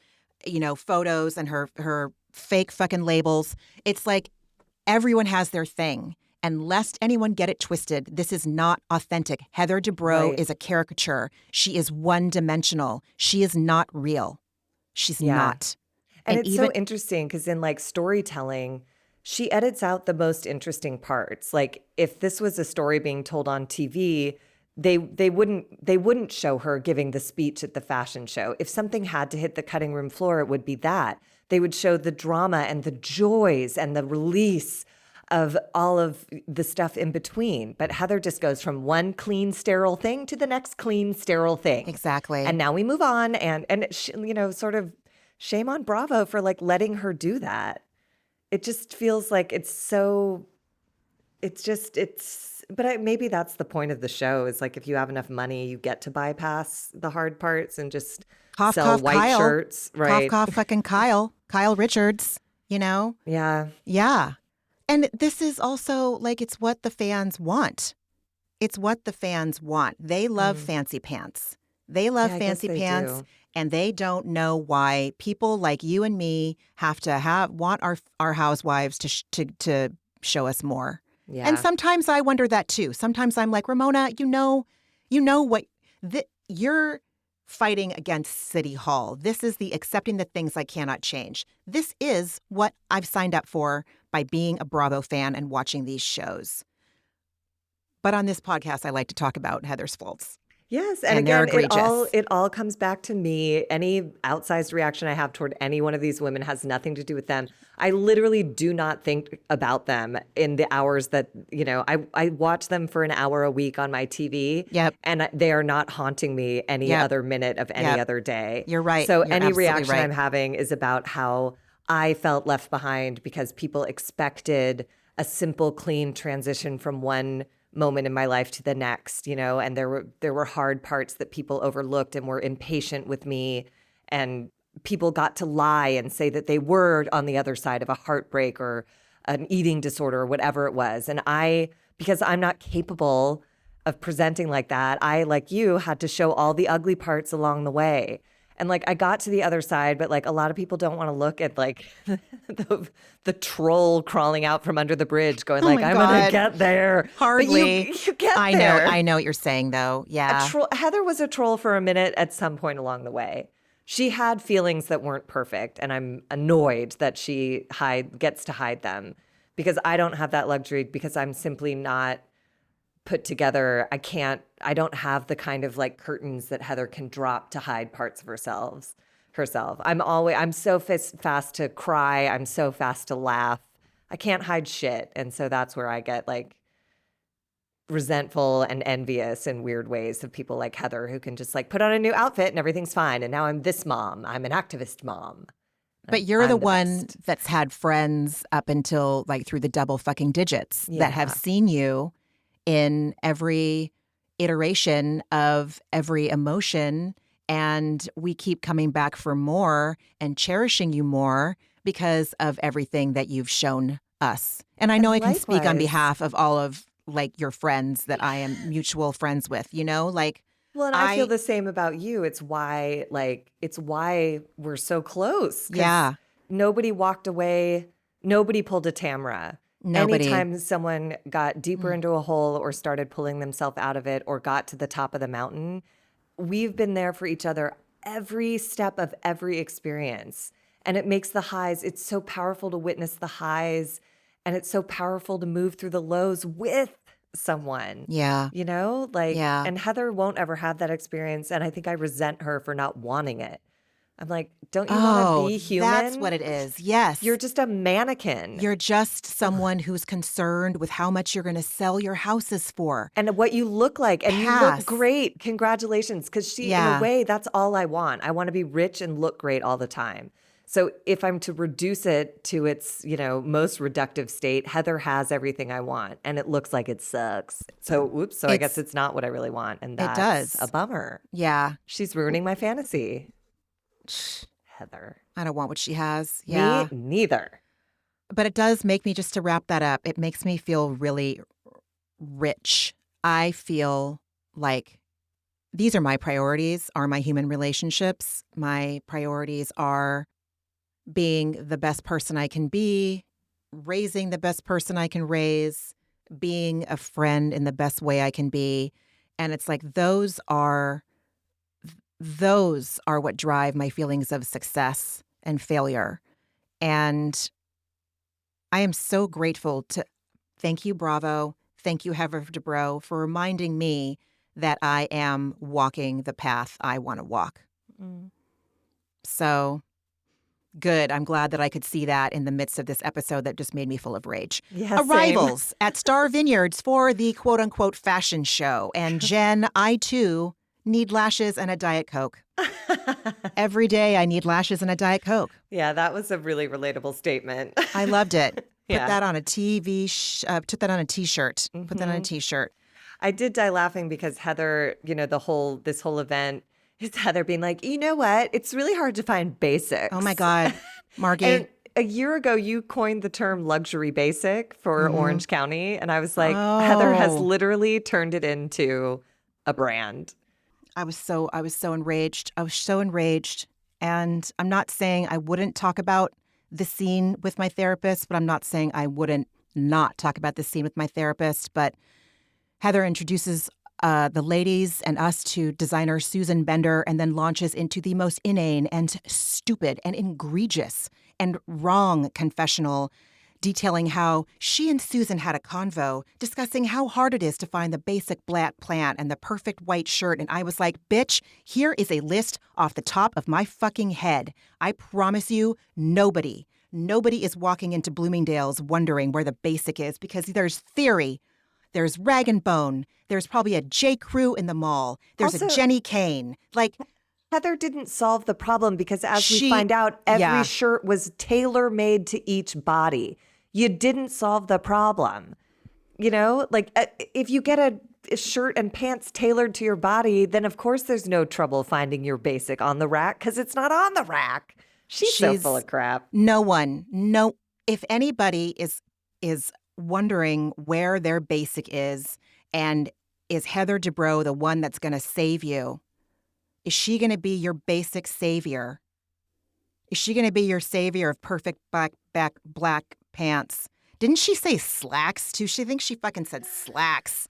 photos and her fake fucking labels. It's like everyone has their thing. And lest anyone get it twisted, this is not authentic. Heather Dubrow is a caricature. She is one-dimensional. She is not real. She's not. And it's so interesting because in like storytelling, she edits out the most interesting parts. Like if this was a story being told on TV, they wouldn't show her giving the speech at the fashion show. If something had to hit the cutting room floor, it would be that. They would show the drama and the joys and the release of all of the stuff in between. But Heather just goes from one clean, sterile thing to the next clean, sterile thing. Exactly. And now we move on and sort of shame on Bravo for like letting her do that. It just feels like but maybe that's the point of the show is like if you have enough money, you get to bypass the hard parts and just sell white shirts. Right. Cough, fucking Kyle Richards, Yeah. Yeah. And this is also like, it's what the fans want. It's what the fans want. They love fancy pants. They love fancy pants. And they don't know why people like you and me have to want our housewives to show us more. Yeah. And sometimes I wonder that too. Sometimes I'm like, Ramona, you know what you're fighting against City Hall. This is the accepting the things I cannot change. This is what I've signed up for by being a Bravo fan and watching these shows. But on this podcast, I like to talk about Heather's faults. Yes. And again, it all comes back to me. Any outsized reaction I have toward any one of these women has nothing to do with them. I literally do not think about them in the hours that, I watch them for an hour a week on my TV. Yep. And they are not haunting me any other minute of any other day. You're right. So You're any reaction right. I'm having is about how I felt left behind because people expected a simple, clean transition from one moment in my life to the next, and there were hard parts that people overlooked and were impatient with me, and people got to lie and say that they were on the other side of a heartbreak or an eating disorder or whatever it was. And because I'm not capable of presenting like that, I, like you, had to show all the ugly parts along the way. And like I got to the other side, but like a lot of people don't want to look at like the troll crawling out from under the bridge going like, I'm going to get there. Hardly. But you get there. I know what you're saying though. Yeah. Heather was a troll for a minute at some point along the way. She had feelings that weren't perfect, and I'm annoyed that she gets to hide them because I don't have that luxury because I'm simply not put together. I don't have the kind of like curtains that Heather can drop to hide parts of herself. I'm so fast to cry. I'm so fast to laugh. I can't hide shit. And so that's where I get like resentful and envious in weird ways of people like Heather who can just like put on a new outfit and everything's fine. And now I'm this mom. I'm an activist mom. But you're the one that's had friends up until like through the double fucking digits that have seen you in every iteration of every emotion. And we keep coming back for more and cherishing you more because of everything that you've shown us. And I know I can speak on behalf of all of like your friends that I am mutual friends with, like. Well, and I feel the same about you. It's why we're so close. Yeah. Nobody walked away. Nobody pulled a Tamra. Nobody. Anytime someone got deeper into a hole or started pulling themselves out of it or got to the top of the mountain, we've been there for each other every step of every experience. And it makes the highs, it's so powerful to witness the highs, and it's so powerful to move through the lows with someone. Yeah. And Heather won't ever have that experience. And I think I resent her for not wanting it. I'm like, don't you want to be human? That's what it is. Yes. You're just a mannequin. You're just someone who's concerned with how much you're going to sell your houses for. And what you look like. And you look great. Congratulations. Because in a way, that's all I want. I want to be rich and look great all the time. So if I'm to reduce it to its, most reductive state, Heather has everything I want, and it looks like it sucks. So I guess it's not what I really want, and that's a bummer. Yeah. She's ruining my fantasy. Heather. I don't want what she has. Yeah. Me neither. But it does make me, just to wrap that up, it makes me feel really rich. I feel like these are my priorities, are my human relationships. My priorities are being the best person I can be, raising the best person I can raise, being a friend in the best way I can be. And it's like those are what drive my feelings of success and failure. And I am so grateful to thank you, Bravo. Thank you, Heather Dubrow, for reminding me that I am walking the path I want to walk. So good. I'm glad that I could see that in the midst of this episode that just made me full of rage. Yeah, Arrivals at Star Vineyards for the quote-unquote fashion show. And Jen, I too need lashes and a Diet Coke. Every day I need lashes and a Diet Coke. Yeah, that was a really relatable statement. I loved it. Put that on a put that on a T-shirt. Put that on a T-shirt. I did die laughing because Heather, this whole event, it's Heather being like, you know what? It's really hard to find basics. Oh, my God. Margie. And a year ago, you coined the term luxury basic for Orange County. And I was like, Heather has literally turned it into a brand. I was so enraged. I was so enraged. And I'm not saying I wouldn't talk about the scene with my therapist, but I'm not saying I wouldn't not talk about the scene with my therapist. But Heather introduces the ladies and us to designer Susan Bender, and then launches into the most inane and stupid and egregious and wrong confessional, detailing how she and Susan had a convo discussing how hard it is to find the basic black plant and the perfect white shirt. And I was like, bitch, here is a list off the top of my fucking head. I promise you, nobody is walking into Bloomingdale's wondering where the basic is, because there's theory. There's Rag and Bone. There's probably a J. Crew in the mall. There's a Jenny Kane. Like, Heather didn't solve the problem because, as we find out, every shirt was tailor-made to each body. You didn't solve the problem. You know, like if you get a shirt and pants tailored to your body, then of course there's no trouble finding your basic on the rack because it's not on the rack. She's so full of crap. No, if anybody is wondering where their basic is, and is Heather Dubrow the one that's going to save you? Is she going to be your basic savior? Is she going to be your savior of perfect black pants? Didn't she say slacks too? She thinks she fucking said slacks.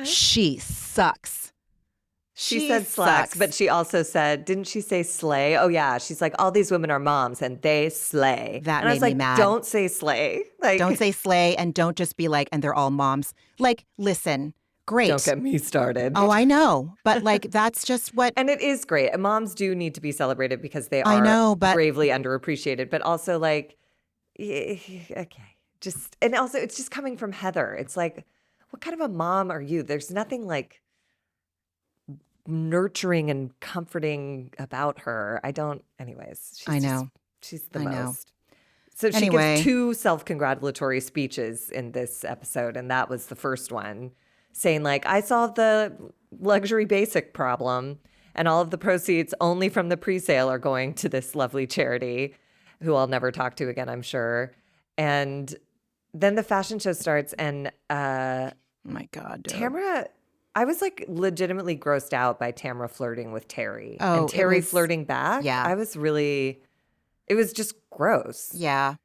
She sucks. She said slacks, but she also said, didn't she say slay? Oh yeah, she's like, all these women are moms and they slay. That and made me mad. Don't say slay. Like, don't say slay, and don't just be like, and they're all moms. Like, listen, great. Don't get me started. Oh, I know, but like that's just what. And it is great. And moms do need to be celebrated because they are gravely underappreciated. But also, like, okay, just, and also it's just coming from Heather. It's like, what kind of a mom are you? There's nothing like nurturing and comforting about her. Anyways. I know. She's the most. So she gives 2 self-congratulatory speeches in this episode. And that was the first one, saying like, I solved the luxury basic problem and all of the proceeds only from the pre-sale are going to this lovely charity who I'll never talk to again, I'm sure. And then the fashion show starts and my God, dude. Tamara, I was like legitimately grossed out by Tamara flirting with Terry. Oh, and Terry flirting back. Yeah. It was just gross. Yeah.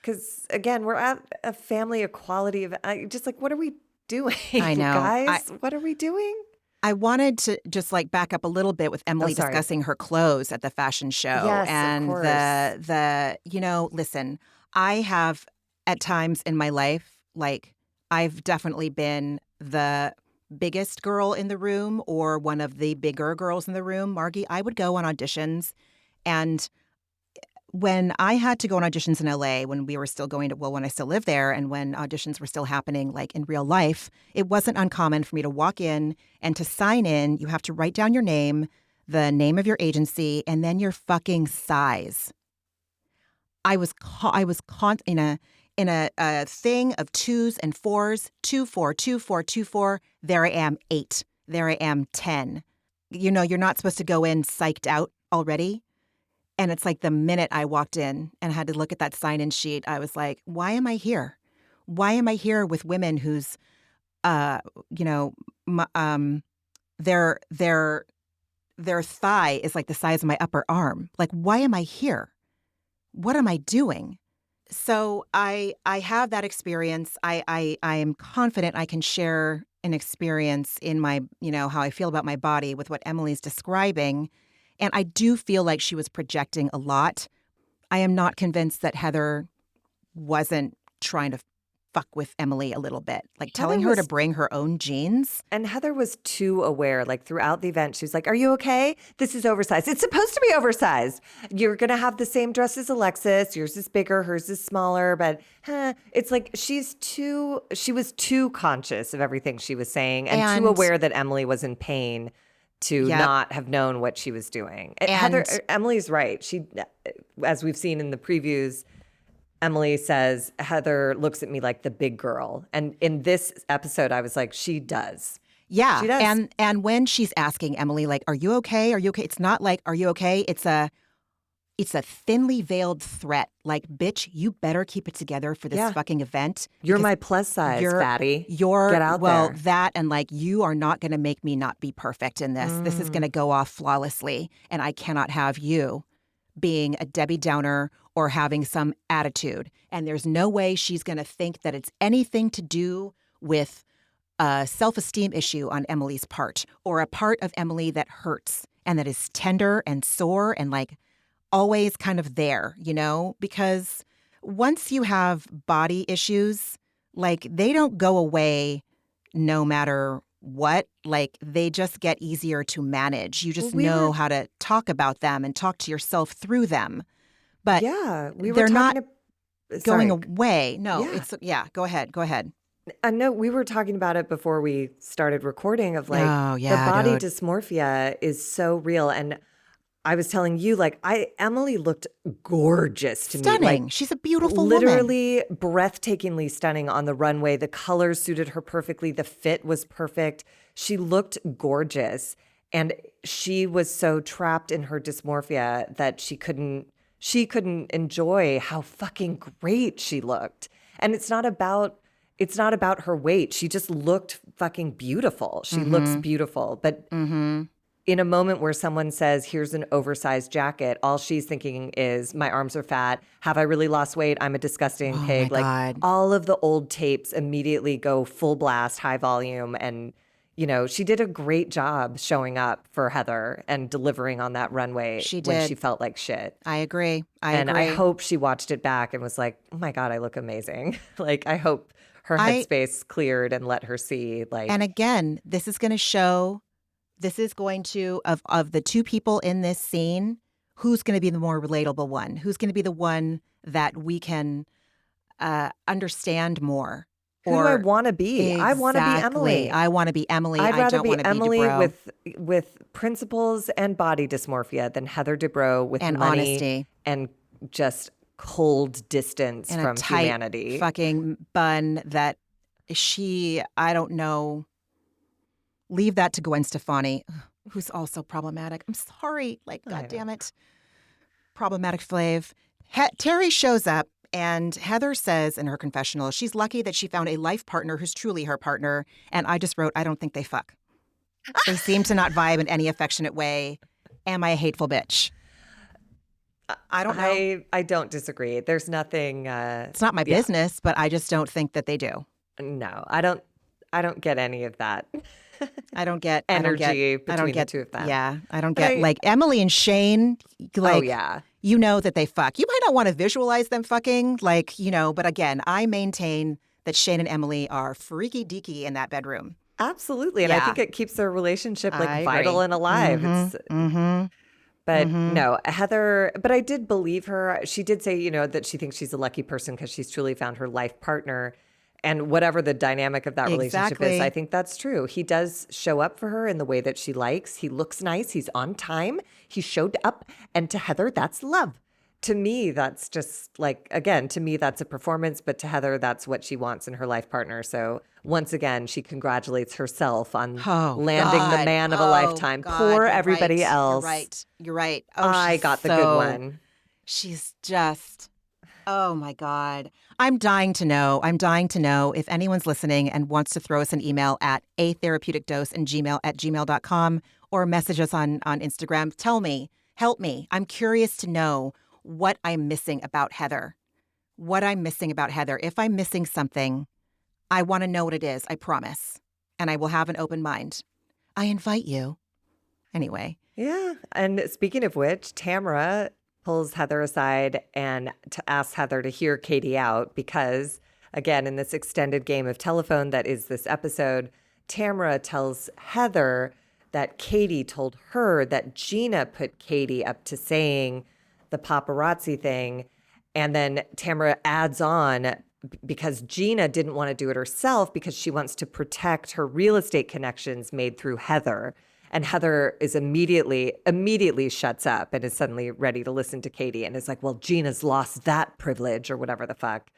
Because again, we're at a family equality of just like, what are we doing? I know. Guys, what are we doing? I wanted to just like back up a little bit with Emily discussing her clothes at the fashion show. Yes, and of course. Listen, I have at times in my life, like I've definitely been the biggest girl in the room or one of the bigger girls in the room. Margie, I would go on auditions, and when I had to go on auditions in LA, when we were still going to, when I still lived there and when auditions were still happening like in real life, it wasn't uncommon for me to walk in and to sign in. You have to write down your name, the name of your agency, and then your fucking size. I was in a thing of 2s and 4s, 2, 4, 2, 4, 2, 4. There I am, 8. There I am, 10. You know, you're not supposed to go in psyched out already. And it's like the minute I walked in and had to look at that sign-in sheet, I was like, why am I here? Why am I here with women whose, their thigh is like the size of my upper arm? Like, why am I here? What am I doing? So I have that experience. I am confident I can share an experience in my, how I feel about my body with what Emily's describing. And I do feel like she was projecting a lot. I am not convinced that Heather wasn't trying to fuck with Emily a little bit, like telling her to bring her own jeans. And Heather was too aware, like throughout the event, she was like, are you okay? This is oversized. It's supposed to be oversized. You're going to have the same dress as Alexis. Yours is bigger, hers is smaller, but it's like she was too conscious of everything she was saying and too aware that Emily was in pain to not have known what she was doing. Emily's right. She, as we've seen in the previews, Emily says, Heather looks at me like the big girl. And in this episode, I was like, she does. Yeah. She does. And when she's asking Emily, like, are you okay? Are you okay? It's not like, are you okay? It's a thinly veiled threat. Like, bitch, you better keep it together for this fucking event. You're my plus size, fatty. Get out there. Well, that and like, you are not going to make me not be perfect in this. This is going to go off flawlessly. And I cannot have you being a Debbie Downer or having some attitude. And there's no way she's going to think that it's anything to do with a self-esteem issue on Emily's part or a part of Emily that hurts and that is tender and sore and like always kind of there, because once you have body issues, like they don't go away no matter what. Like they just get easier to manage. You just know how to talk about them and talk to yourself through them. But they're not going away. No, go ahead. I know we were talking about it before we started recording of like the body dysmorphia is so real. And I was telling you, like, Emily looked gorgeous to me. Stunning. Like, She's a beautiful literally woman. breathtakingly stunning on the runway. The colors suited her perfectly. The fit was perfect. She looked gorgeous. And she was so trapped in her dysmorphia that she couldn't enjoy how fucking great she looked. And it's not about her weight. She just looked fucking beautiful. She looks beautiful. But in a moment where someone says, here's an oversized jacket, all she's thinking is, my arms are fat. Have I really lost weight? I'm a disgusting pig. My Like, God. all of the old tapes immediately go full blast, high volume. And, you know, she did a great job showing up for Heather and delivering on that runway She when did. she felt like shit. I agree. I hope she watched it back and was like, oh my God, I look amazing. Like, I hope her headspace cleared and let her see, like. And again, this is going to, of the two people in this scene, who's going to be the more relatable one? Who's going to be the one that we can understand more? Who do I want to be? Exactly. I want to be Emily. I want to be Emily. I'd rather be Emily with principles and body dysmorphia than Heather Dubrow with and money honesty and just cold distance and from a tight humanity. Fucking bun that I don't know. Leave that to Gwen Stefani, who's also problematic. I'm sorry. Like, God damn it. Problematic Flav. Terry shows up and Heather says in her confessional, she's lucky that she found a life partner who's truly her partner. And I just wrote, I don't think they fuck. They seem to not vibe in any affectionate way. Am I a hateful bitch? I don't know. I don't disagree. There's nothing. It's not my business, but I just don't think that they do. No, I don't get any of that. I don't get energy between the two of them. Yeah, I don't get like Emily and Shane. Like, oh yeah, you know that they fuck. You might not want to visualize them fucking, like, you know. But again, I maintain that Shane and Emily are freaky deaky in that bedroom. Absolutely, and I think it keeps their relationship like vital and alive. But no, Heather. But I did believe her. She did say, you know, that she thinks she's a lucky person because she's truly found her life partner. And whatever the dynamic of that relationship is, I think that's true. He does show up for her in the way that she likes. He looks nice. He's on time. He showed up. And to Heather, that's love. To me, that's just like, again, to me, that's a performance. But to Heather, that's what she wants in her life partner. So once again, she congratulates herself on landing the man of a lifetime. Poor everybody else. You're right. Oh, I got the good one. She's just... Oh, my God. I'm dying to know if anyone's listening and wants to throw us an email at atherapeuticdose@gmail.com or message us on Instagram. Tell me, help me. I'm curious to know what I'm missing about Heather. If I'm missing something, I want to know what it is, I promise. And I will have an open mind. I invite you. Anyway. Yeah. And speaking of which, Tamra pulls Heather aside and asks Heather to hear Katie out because, again, in this extended game of telephone that is this episode, Tamra tells Heather that Katie told her that Gina put Katie up to saying the paparazzi thing. And then Tamra adds on because Gina didn't want to do it herself because she wants to protect her real estate connections made through Heather. And Heather is immediately shuts up and is suddenly ready to listen to Katie and is like, well, Gina's lost that privilege or whatever the fuck.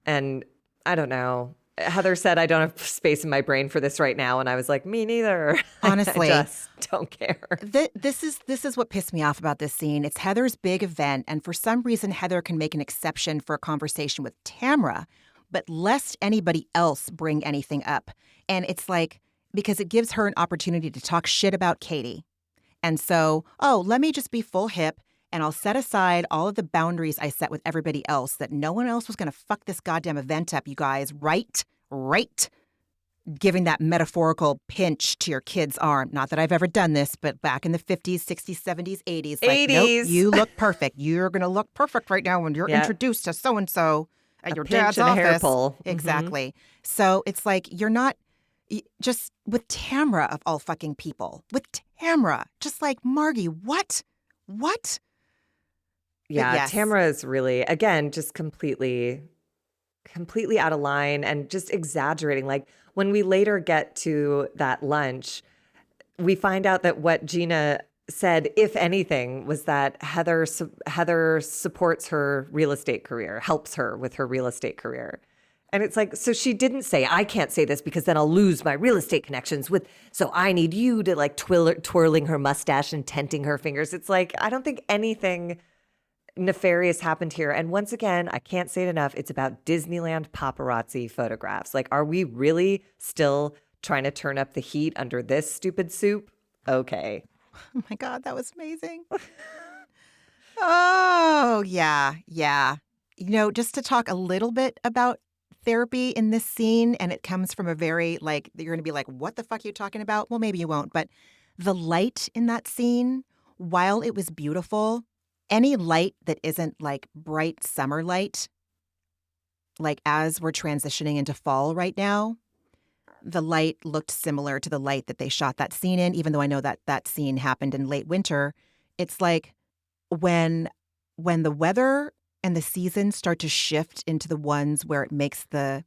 And I don't know. Heather said, I don't have space in my brain for this right now. And I was like, me neither. Honestly. I just don't care. This is what pissed me off about this scene. It's Heather's big event. And for some reason, Heather can make an exception for a conversation with Tamra, but lest anybody else bring anything up. And it's like, because it gives her an opportunity to talk shit about Katie. And so, let me just be full hip and I'll set aside all of the boundaries I set with everybody else that no one else was going to fuck this goddamn event up, you guys. Right? Giving that metaphorical pinch to your kid's arm. Not that I've ever done this, but back in the 50s, 60s, 70s, 80s. Like, 80s. Nope, you look perfect. You're going to look perfect right now when you're introduced to so-and-so at your dad's office. A hair pull. Exactly. Mm-hmm. So it's like you're not... Just with Tamra of all fucking people. With Tamra. Just like, Margie, what? Yeah, yes. Tamra is really, again, just completely out of line and just exaggerating. Like when we later get to that lunch, we find out that what Gina said, if anything, was that Heather supports her real estate career, helps her with her real estate career. And it's like, so she didn't say, I can't say this because then I'll lose my real estate connections so I need you to like twirling her mustache and tenting her fingers. It's like, I don't think anything nefarious happened here. And once again, I can't say it enough. It's about Disneyland paparazzi photographs. Like, are we really still trying to turn up the heat under this stupid soup? Okay. Oh my God, that was amazing. Oh, yeah, yeah. Just to talk a little bit about therapy in this scene, and it comes from a very, like, you're going to be like, what the fuck are you talking about? Well, maybe you won't, but the light in that scene, while it was beautiful, any light that isn't like bright summer light, like as we're transitioning into fall right now, the light looked similar to the light that they shot that scene in, even though I know that that scene happened in late winter. It's like when the weather and the seasons start to shift into the ones where it makes the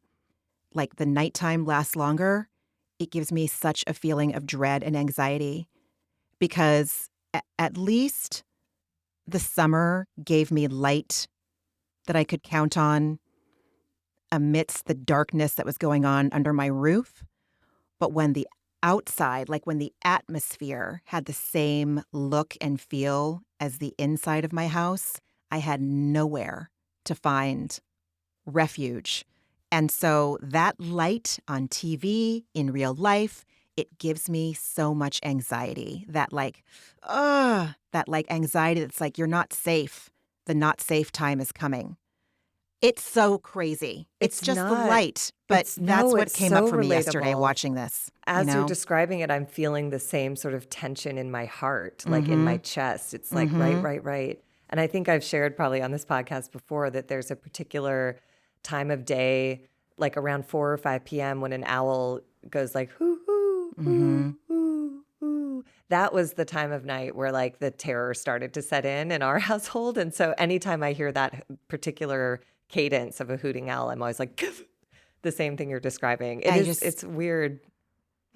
nighttime last longer, it gives me such a feeling of dread and anxiety because at least the summer gave me light that I could count on amidst the darkness that was going on under my roof. But when the outside, like when the atmosphere had the same look and feel as the inside of my house, I had nowhere to find refuge. And so that light on TV, in real life, it gives me so much anxiety. That anxiety that's like, you're not safe. The not safe time is coming. It's so crazy. It's just the light. But that's what came up for me yesterday watching this. As you're describing it, I'm feeling the same sort of tension in my heart, like in my chest. It's like, right. And I think I've shared probably on this podcast before that there's a particular time of day, like around 4 or 5 p.m. when an owl goes like, hoo, hoo, hoo, hoo, hoo. That was the time of night where like the terror started to set in our household. And so anytime I hear that particular cadence of a hooting owl, I'm always like, the same thing you're describing. It's weird.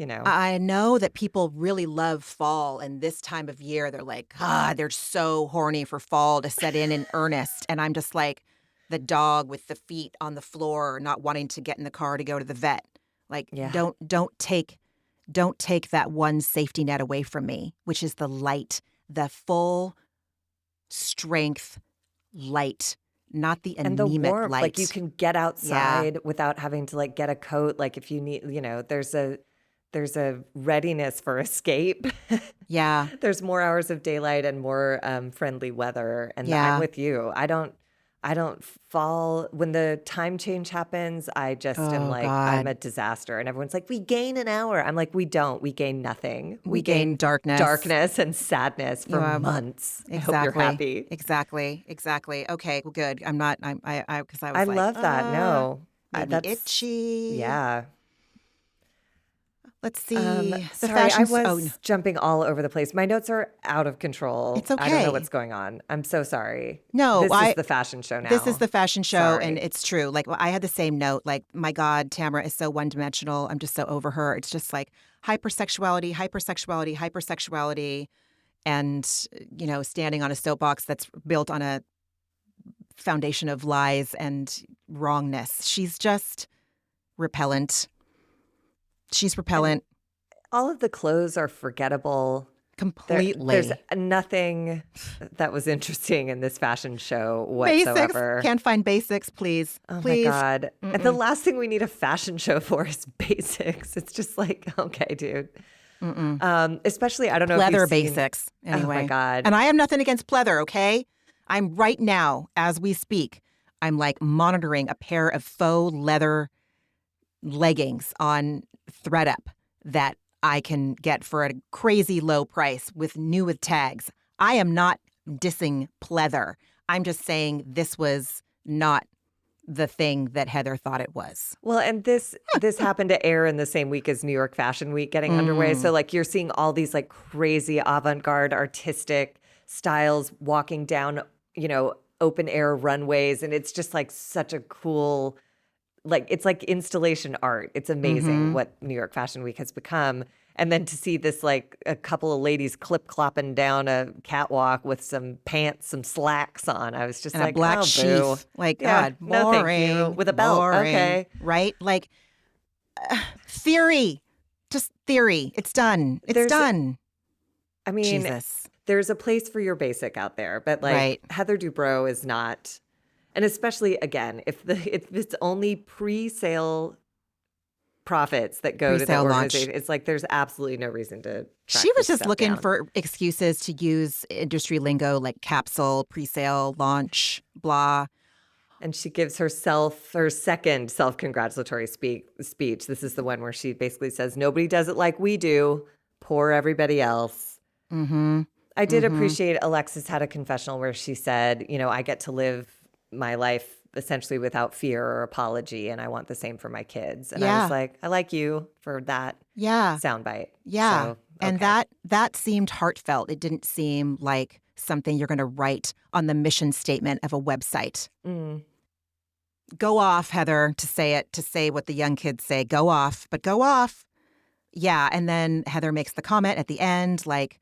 I know that people really love fall, and this time of year, they're like, they're so horny for fall to set in earnest. And I'm just like the dog with the feet on the floor, not wanting to get in the car to go to the vet. Like, don't take that one safety net away from me, which is the light, the full strength light, not the anemic and the warmth, light. like you can get outside without having to like get a coat. Like if you need, there's a readiness for escape. Yeah. There's more hours of daylight and more friendly weather. And I'm with you. I don't fall when the time change happens. I just am like, God. I'm a disaster. And everyone's like, we gain an hour. I'm like, we don't. We gain nothing. We gain darkness and sadness for months. Exactly. I hope you're happy. Exactly. Okay, well, good. I'm not. Because I was. I love that. No, that's itchy. Yeah. Let's see. Sorry, I was jumping all over the place. My notes are out of control. It's okay. I don't know what's going on. I'm so sorry. No, this is the fashion show now. This is the fashion show, Sorry. And it's true. Like, I had the same note. Like, my God, Tamara is so one-dimensional. I'm just so over her. It's just like hypersexuality, and, standing on a soapbox that's built on a foundation of lies and wrongness. She's just repellent. She's repellent. And all of the clothes are forgettable. Completely. There's nothing that was interesting in this fashion show whatsoever. Basics. Can't find basics, please. Oh please. My God. And the last thing we need a fashion show for is basics. It's just like, okay, dude. Especially, I don't know pleather if you've seen... basics, anyway. Oh my God. And I have nothing against pleather, okay? I'm right now, as we speak, I'm like monitoring a pair of faux leather leggings on ThreadUp that I can get for a crazy low price with tags. I am not dissing pleather. I'm just saying this was not the thing that Heather thought it was. Well, and this happened to air in the same week as New York Fashion Week getting underway. So like you're seeing all these like crazy avant-garde artistic styles walking down, open air runways. And it's just like such a cool, like it's like installation art. It's amazing what New York Fashion Week has become. And then to see this, like, a couple of ladies clip-clopping down a catwalk with some pants, some slacks on. I was just and like, a black oh, boo. sheath. Like, Yeah, God, boring. no thank you. With a belt, boring, okay. right? Like, theory. Just theory. It's done. It's done. I mean, Jesus. there's a place for your basic out there, but like Right. Heather Dubrow is not. And especially, again, if it's only pre-sale profits that go to the Pre-sale launch. organization, it's like there's absolutely no reason to track She was this just stuff looking down. for excuses to use industry lingo like capsule, pre-sale, launch, blah. And she gives herself her second self-congratulatory speech. This is the one where she basically says, nobody does it like we do. Poor everybody else. Mm-hmm. I did appreciate Alexis had a confessional where she said, you know, I get to live my life essentially without fear or apology, and I want the same for my kids. And I was like, I like you for that soundbite. Yeah. So, And that seemed heartfelt. It didn't seem like something you're going to write on the mission statement of a website. Go off, Heather, to say what the young kids say. Go off, but go off. Yeah. And then Heather makes the comment at the end, like,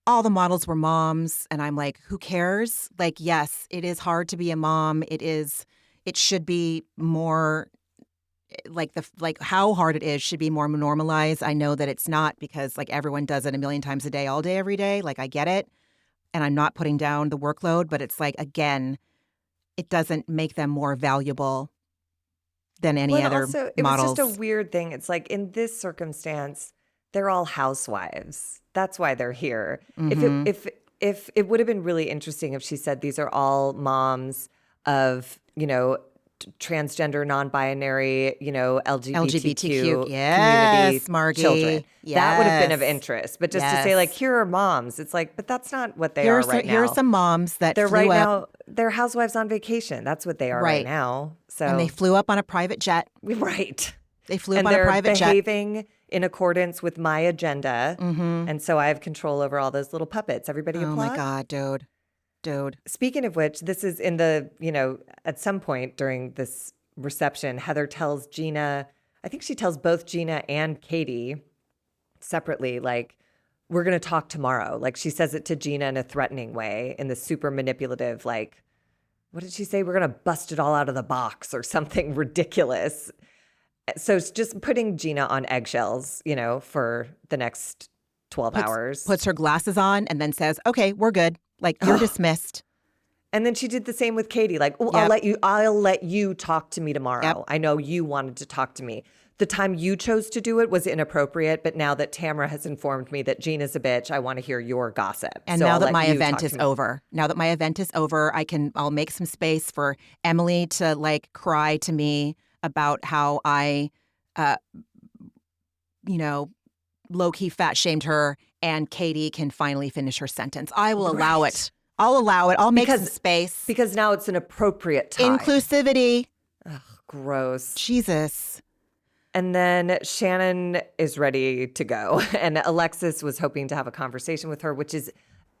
all the models were moms. And I'm like, who cares? Like, yes, it is hard to be a mom. It should be more like how hard it is should be more normalized. I know that it's not because like everyone does it a million times a day, all day, every day. Like I get it. And I'm not putting down the workload, but it's like, again, it doesn't make them more valuable than any other also, models. It was just a weird thing. It's like in this circumstance, they're all housewives. That's why they're here. If it would have been really interesting if she said these are all moms of, you know, transgender, non-binary, you know, LGBTQ community Margie. children. Yes. That would have been of interest. But just to say like, here are moms, it's like, but that's not what they are right now. Here are some moms that they're flew right up. now. They're housewives on vacation. That's what they are right now. So and they flew up on a private jet. Right. They flew up on a private jet. And they're behaving in accordance with my agenda. And so I have control over all those little puppets. Everybody applaud. Oh my God, dude. Speaking of which, this is in the, you know, at some point during this reception, Heather tells Gina, I think she tells both Gina and Katie separately, like, we're going to talk tomorrow. Like she says it to Gina in a threatening way, in the super manipulative, like, what did she say? We're going to bust it all out of the box or something ridiculous. So it's just putting Gina on eggshells, you know, for the next 12 hours. Puts her glasses on and then says, okay, we're good. Like, you're dismissed. And then she did the same with Katie. Like, oh, I'll let you talk to me tomorrow. Yep. I know you wanted to talk to me. The time you chose to do it was inappropriate. But now that Tamara has informed me that Gina's a bitch, I want to hear your gossip. And so now I'll that let my you event talk is to me. over, I'll make some space for Emily to like cry to me about how I, you know, low-key fat shamed her, and Katie can finally finish her sentence. I will allow it. I'll allow it. I'll make some space. Because now it's an appropriate time. Inclusivity. Ugh, gross. Jesus. And then Shannon is ready to go. And Alexis was hoping to have a conversation with her, which is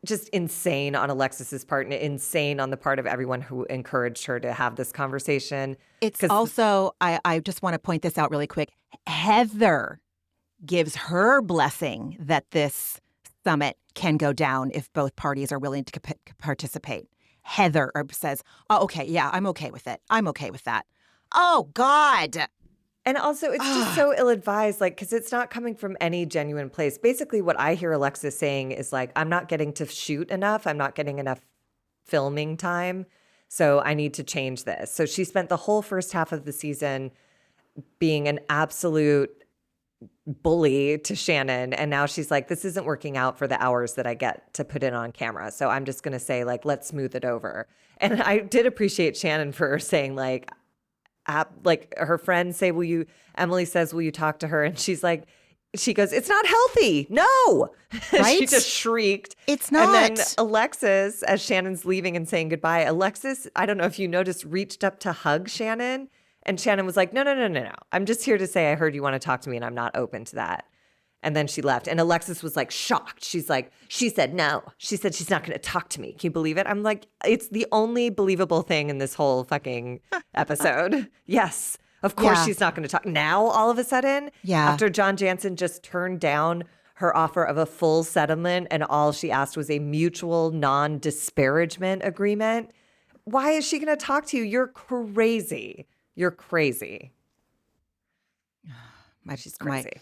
just insane on Alexis's part and insane on the part of everyone who encouraged her to have this conversation. It's also, I just want to point this out really quick. Heather gives her blessing that this summit can go down if both parties are willing to participate. Heather says, oh, okay, yeah, I'm okay with it. I'm okay with that. Oh, God. And also, it's just so ill-advised, like, because it's not coming from any genuine place. Basically, what I hear Alexis saying is, like, I'm not getting to shoot enough. I'm not getting enough filming time. So I need to change this. So she spent the whole first half of the season being an absolute bully to Shannon. And now she's like, this isn't working out for the hours that I get to put in on camera. So I'm just going to say, like, let's smooth it over. And I did appreciate Shannon for saying, like her friends say, Emily says, will you talk to her? And she's like, she goes, it's not healthy. No. Right? She just shrieked. It's not. And then Alexis, as Shannon's leaving and saying goodbye, Alexis, I don't know if you noticed, reached up to hug Shannon. And Shannon was like, no. I'm just here to say I heard you want to talk to me and I'm not open to that. And then she left. And Alexis was like shocked. She's like, she said no. She said she's not going to talk to me. Can you believe it? I'm like, it's the only believable thing in this whole fucking episode. Yes. Of course she's not going to talk. Now, all of a sudden, after John Jansen just turned down her offer of a full settlement and all she asked was a mutual non-disparagement agreement, why is she going to talk to you? You're crazy. You're crazy. She's crazy.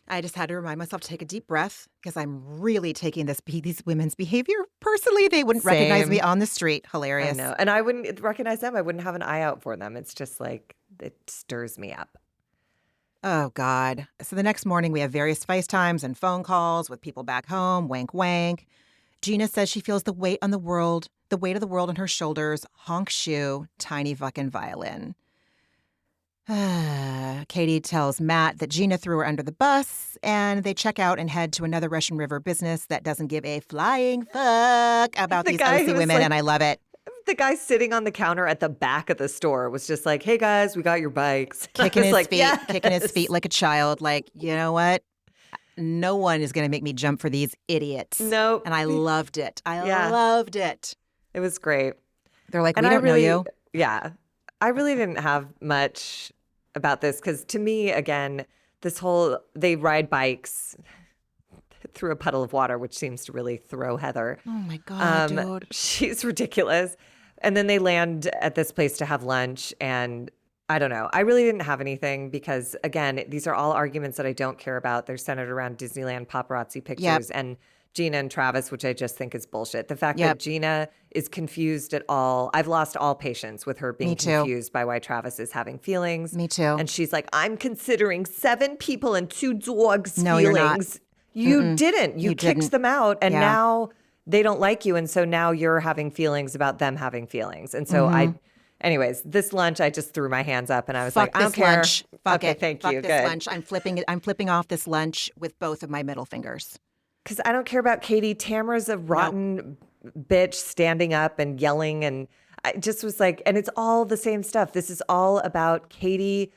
I just had to remind myself to take a deep breath because I'm really taking these women's behavior personally. They wouldn't recognize me on the street. Hilarious. I know. And I wouldn't recognize them. I wouldn't have an eye out for them. It's just like, it stirs me up. Oh, God. So the next morning we have various FaceTimes and phone calls with people back home. Wank, wank. Gina says she feels the weight of the world on her shoulders. Honk shoe, tiny fucking violin. Katie tells Matt that Gina threw her under the bus, and they check out and head to another Russian River business that doesn't give a flying fuck about these OC women, and I love it. The guy sitting on the counter at the back of the store was just like, hey, guys, we got your bikes. Kicking his feet like a child. Like, you know what? No one is going to make me jump for these idiots. Nope. And I loved it. I loved it. It was great. They're like, we don't know you. Yeah. I really didn't have much about this because to me, again, they ride bikes through a puddle of water, which seems to really throw Heather. Oh my God, dude. She's ridiculous. And then they land at this place to have lunch. And I don't know. I really didn't have anything because, again, these are all arguments that I don't care about. They're centered around Disneyland paparazzi pictures and Gina and Travis, which I just think is bullshit. The fact that Gina is confused at all. I've lost all patience with her being confused by why Travis is having feelings. Me too. And she's like, I'm considering 7 people and 2 dogs' feelings. You're not. You didn't. You kicked them out. And now they don't like you. And so now you're having feelings about them having feelings. And so anyways, this lunch, I just threw my hands up and I was like, I don't care. Lunch. Fuck okay, it. Thank Fuck you. this Good. lunch. I'm flipping off this lunch with both of my middle fingers. Because I don't care about Katie. Tamara's a rotten bitch standing up and yelling. And I just was like, and it's all the same stuff. This is all about Katie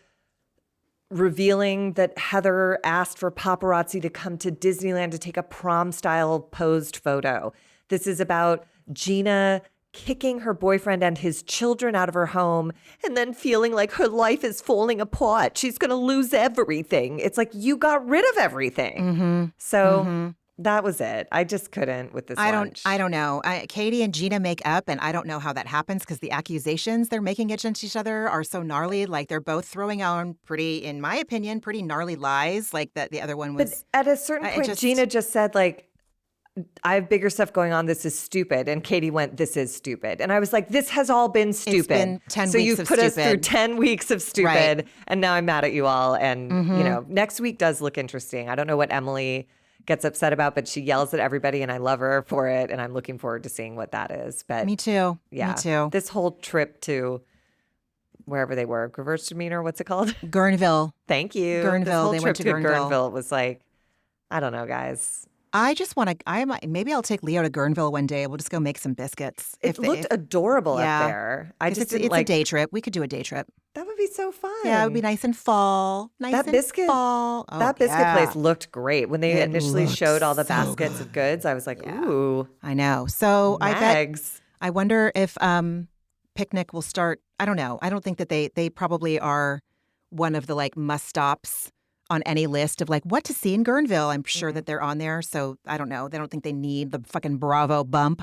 revealing that Heather asked for paparazzi to come to Disneyland to take a prom-style posed photo. This is about Gina kicking her boyfriend and his children out of her home and then feeling like her life is falling apart. She's going to lose everything. It's like, you got rid of everything. So that was it. I just couldn't with this lunch. I don't know. Katie and Gina make up, and I don't know how that happens because the accusations they're making against each other are so gnarly. Like, they're both throwing on in my opinion, pretty gnarly lies. Like, that the other one was. But at a certain point, Gina just said, like, I have bigger stuff going on. This is stupid. And Katie went, this is stupid. And I was like, this has all been stupid. It's been 10 so weeks you've of put stupid. us through 10 weeks of stupid. Right. And now I'm mad at you all. And, you know, next week does look interesting. I don't know what Emily gets upset about, but she yells at everybody and I love her for it. And I'm looking forward to seeing what that is. But me too. Yeah. Me too. This whole trip to wherever they were, Gewürztraminer, what's it called? Gurnville. Thank you. Gurnville. They went to Gurnville. Gurnville was like, I don't know, guys. I just want to. Maybe I'll take Leo to Gurnville one day. We'll just go make some biscuits. It looked adorable up there. I just it's a day trip. We could do a day trip. That would be so fun. Yeah, it would be nice and fall. That biscuit place looked great when they initially showed all the baskets of goods. I was like, ooh, I know. So Mags. I wonder if Picnic will start. I don't know. I don't think that they probably are one of the like must stops on any list of like what to see in Gurnville. I'm sure that they're on there. So I don't know. They don't think they need the fucking Bravo bump.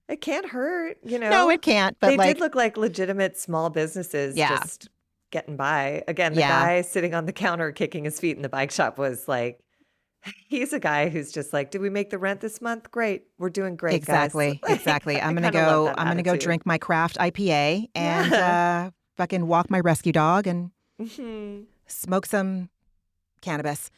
It can't hurt, you know? No, it can't. But they did look like legitimate small businesses just getting by. Again, the guy sitting on the counter kicking his feet in the bike shop was like, he's a guy who's just like, did we make the rent this month? Great. We're doing great, exactly, guys. Exactly. I'm going to go drink my craft IPA and fucking walk my rescue dog and smoke some cannabis.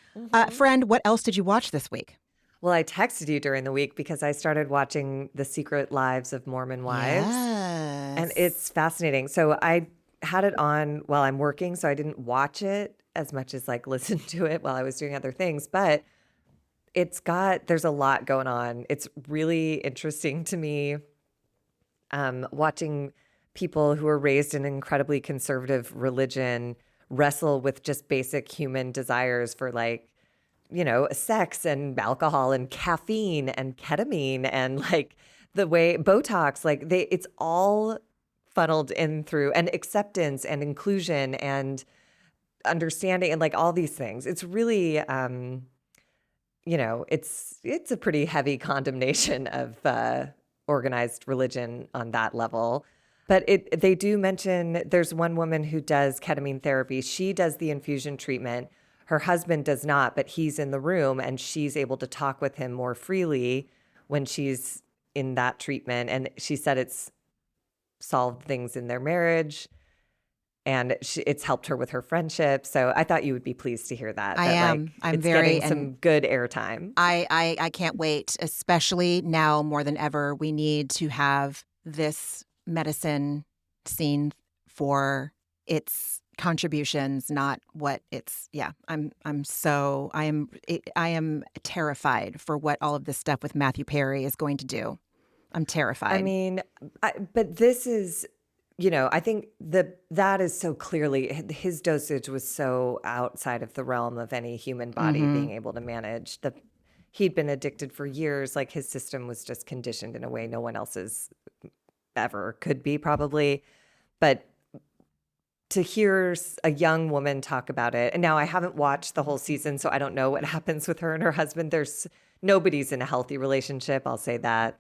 Friend, what else did you watch this week? Well, I texted you during the week because I started watching The Secret Lives of Mormon Wives. Yes. And it's fascinating. So I had it on while I'm working, so I didn't watch it as much as like listen to it while I was doing other things. But there's a lot going on. It's really interesting to me watching people who are raised in an incredibly conservative religion wrestle with just basic human desires for like, you know, sex and alcohol and caffeine and ketamine and like the way Botox, like it's all funneled in through, and acceptance and inclusion and understanding and like all these things. It's really, it's a pretty heavy condemnation of organized religion on that level. But they do mention there's one woman who does ketamine therapy. She does the infusion treatment. Her husband does not, but he's in the room and she's able to talk with him more freely when she's in that treatment. And she said it's solved things in their marriage and it's helped her with her friendship. So I thought you would be pleased to hear that. I am. Like, I'm it's very getting some good airtime. I can't wait, especially now more than ever. We need to have this medicine seen for its contributions, not what it's. Yeah, I am terrified for what all of this stuff with Matthew Perry is going to do. I'm terrified. I mean, but this is, I think that is so clearly, his dosage was so outside of the realm of any human body being able to manage. He'd been addicted for years. Like his system was just conditioned in a way no one else's ever could be, probably. But to hear a young woman talk about it, and now I haven't watched the whole season, so I don't know what happens with her and her husband. Nobody's in a healthy relationship, I'll say that.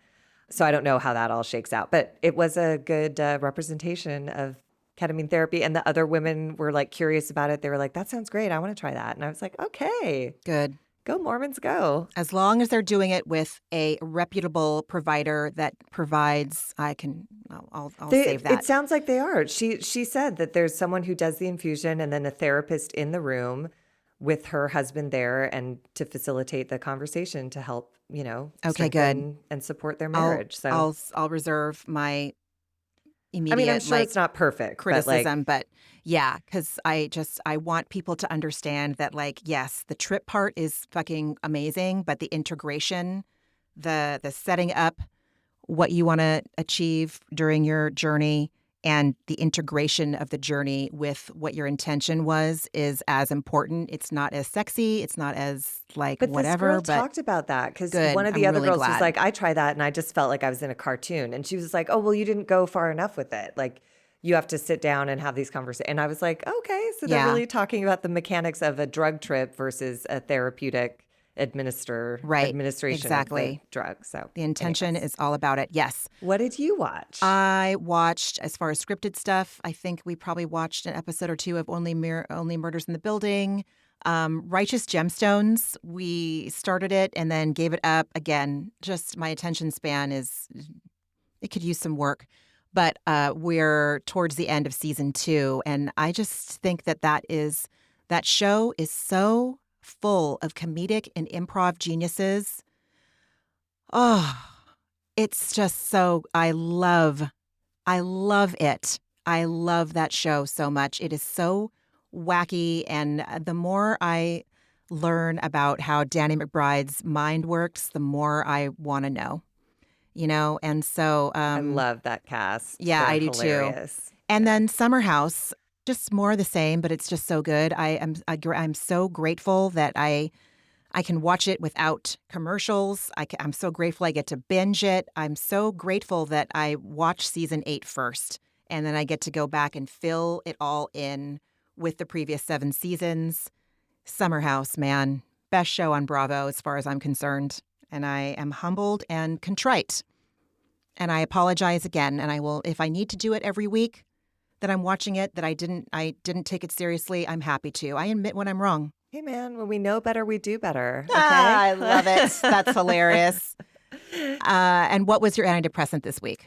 So I don't know how that all shakes out, but it was a good representation of ketamine therapy. And the other women were like curious about it. They were like, that sounds great. I want to try that. And I was like, okay, good. Go Mormons, go. As long as they're doing it with a reputable provider that provides, I'll save that. It sounds like they are. She said that there's someone who does the infusion and then a therapist in the room with her husband there and to facilitate the conversation to help, okay, good, and support their marriage. I'll reserve my immediate. I'm sure it's not perfect criticism, but yeah, because I want people to understand that, yes, the trip part is fucking amazing, but the integration, the setting up what you want to achieve during your journey and the integration of the journey with what your intention was is as important. It's not as sexy. It's not as but whatever. This girl talked about that because one of the I'm other really girls glad. was like, I tried that and I just felt like I was in a cartoon. And she was like, oh, well, you didn't go far enough with it. Like, you have to sit down and have these conversations. And I was like, okay, so they're really talking about the mechanics of a drug trip versus a therapeutic administration of the drug. So the intention is all about it. Yes. What did you watch? I watched, as far as scripted stuff, I think we probably watched an episode or two of Only Murders in the Building. Righteous Gemstones. We started it and then gave it up. Again, just my attention span it could use some work. But we're towards the end of season 2, and I just think that show is so full of comedic and improv geniuses. Oh, it's just so, I love it. I love that show so much. It is so wacky, and the more I learn about how Danny McBride's mind works, the more I want to know. And so I love that cast. Yeah, I do hilarious. too. And then Summer House, just more of the same, but it's just so good. I'm so grateful that I can watch it without commercials. I'm so grateful I get to binge it. I'm so grateful that I watched season 8 first, and then I get to go back and fill it all in with the previous 7 seasons. Summer House, man, best show on Bravo as far as I'm concerned. And I am humbled and contrite. And I apologize again. And I will, if I need to do it every week that I'm watching it, that I didn't take it seriously, I'm happy to. I admit when I'm wrong. Hey, man, when we know better, we do better. Okay? I love it. That's hilarious. And what was your antidepressant this week?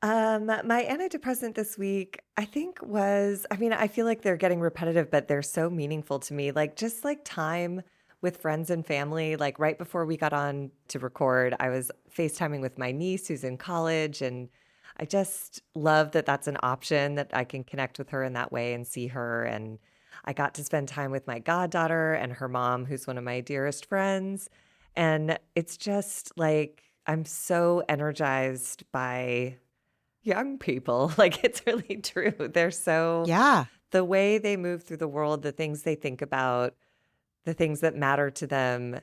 My antidepressant this week, I think I feel like they're getting repetitive, but they're so meaningful to me. Just time with friends and family. Like right before we got on to record, I was FaceTiming with my niece who's in college. And I just love that that's an option, that I can connect with her in that way and see her. And I got to spend time with my goddaughter and her mom, who's one of my dearest friends. And it's just I'm so energized by young people. It's really true. They're so, the way they move through the world, the things they think about, the things that matter to them.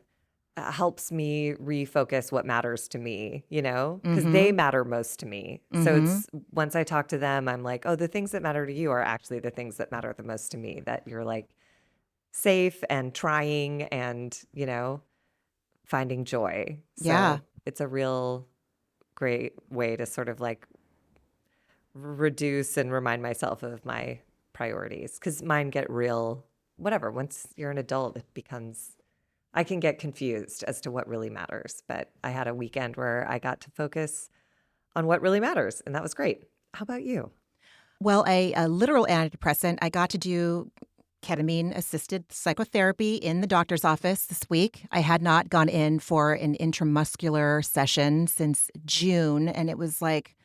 helps me refocus what matters to me, because they Mm-hmm. matter most to me. So Mm-hmm. it's once I talk to them, I'm like, oh, the things that matter to you are actually the things that matter the most to me, that you're like safe and trying and, finding joy. Yeah. So it's a real great way to sort of like reduce and remind myself of my priorities, because mine get real, whatever. Once you're an adult, I can get confused as to what really matters. But I had a weekend where I got to focus on what really matters, and that was great. How about you? Well, a literal antidepressant, I got to do ketamine assisted psychotherapy in the doctor's office this week. I had not gone in for an intramuscular session since June, and it was like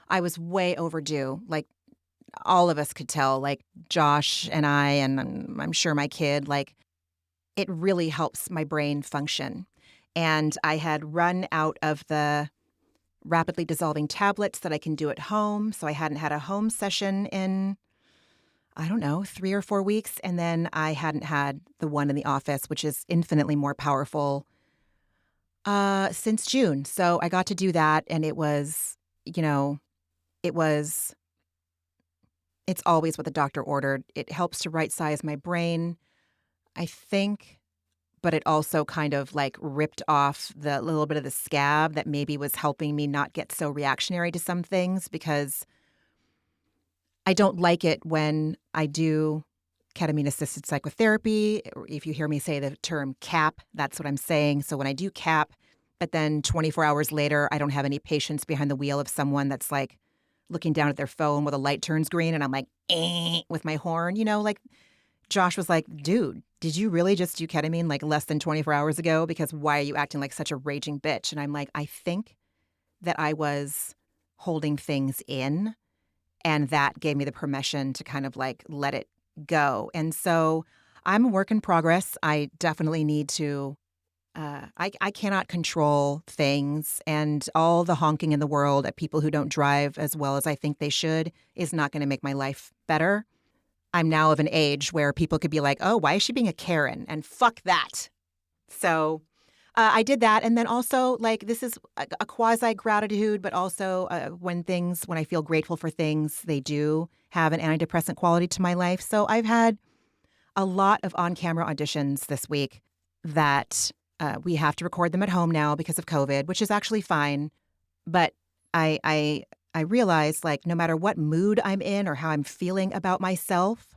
I was way overdue. Like all of us could tell, like Josh and I, and I'm sure my kid, like it really helps my brain function. And I had run out of the rapidly dissolving tablets that I can do at home. So I hadn't had a home session in, I don't know, 3 or 4 weeks. And then I hadn't had the one in the office, which is infinitely more powerful, since June. So I got to do that. And it was, you know, it was, it's always what the doctor ordered. It helps to right size my brain, I think, but it also kind of like ripped off the little bit of the scab that maybe was helping me not get so reactionary to some things, because I don't like it when I do ketamine assisted psychotherapy. If you hear me say the term CAP, that's what I'm saying. So when I do CAP, but then 24 hours later, I don't have any patience behind the wheel of someone that's like looking down at their phone while the light turns green and I'm like, with my horn, like Josh was like, dude, did you really just do ketamine like less than 24 hours ago? Because why are you acting like such a raging bitch? And I'm like, I think that I was holding things in, and that gave me the permission to kind of like let it go. And so I'm a work in progress. I definitely need to. I cannot control things, and all the honking in the world at people who don't drive as well as I think they should is not going to make my life better. I'm now of an age where people could be like, oh, why is she being a Karen? And fuck that. So I did that. And then also, like, this is a quasi gratitude, but also when I feel grateful for things, they do have an antidepressant quality to my life. So I've had a lot of on camera auditions this week that we have to record them at home now because of COVID, which is actually fine. But I realize, like, no matter what mood I'm in or how I'm feeling about myself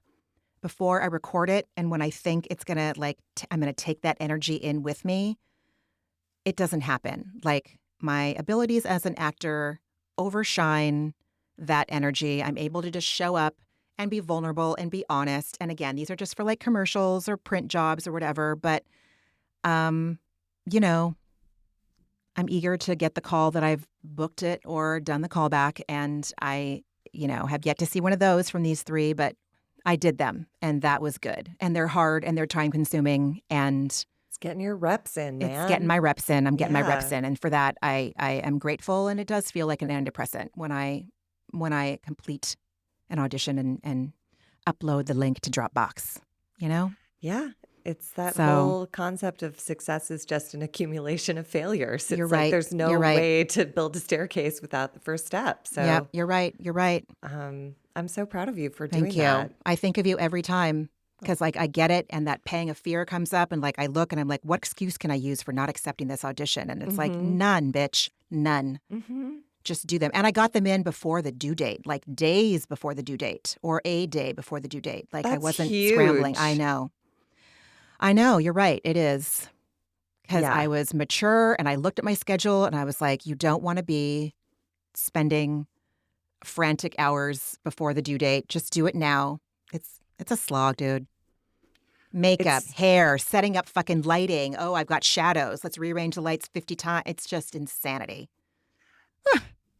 before I record it, and when I think it's gonna I'm gonna take that energy in with me, it doesn't happen. Like, my abilities as an actor overshine that energy. I'm able to just show up and be vulnerable and be honest. And again, these are just for like commercials or print jobs or whatever. But, um, you know, I'm eager to get the call that I've booked it or done the callback. And I, have yet to see one of those from these three, but I did them and that was good. And they're hard and they're time consuming, and It's getting your reps in, it's getting man. my reps in. I'm getting my reps Yeah. in. And for that, I am grateful. And it does feel like an antidepressant when I complete an audition and upload the link to Dropbox, you know? Yeah. It's that So whole concept of success is just an accumulation of failures. you're It's like right. there's You're no right. way to build a staircase without the first step. Yep. So You're right. You're right. I'm so proud of you for Thank doing you. that. I think of you every time Oh, because, like, I get it. And that pang of fear comes up. And, like, I look and I'm like, what excuse can I use for not accepting this audition? And it's like, mm-hmm. none, bitch. None. Mm-hmm. Just do them. And I got them in before the due date, like days before the due date or a day before the due date. Like, I That's wasn't scrambling. I huge. know. I know. You're right. It is. Because I Yeah. was mature and I looked at my schedule and I was like, you don't want to be spending frantic hours before the due date. Just do it now. It's a slog, dude. Makeup, It's hair, setting up fucking lighting. Oh, I've got shadows. Let's rearrange the lights 50 times. It's just insanity.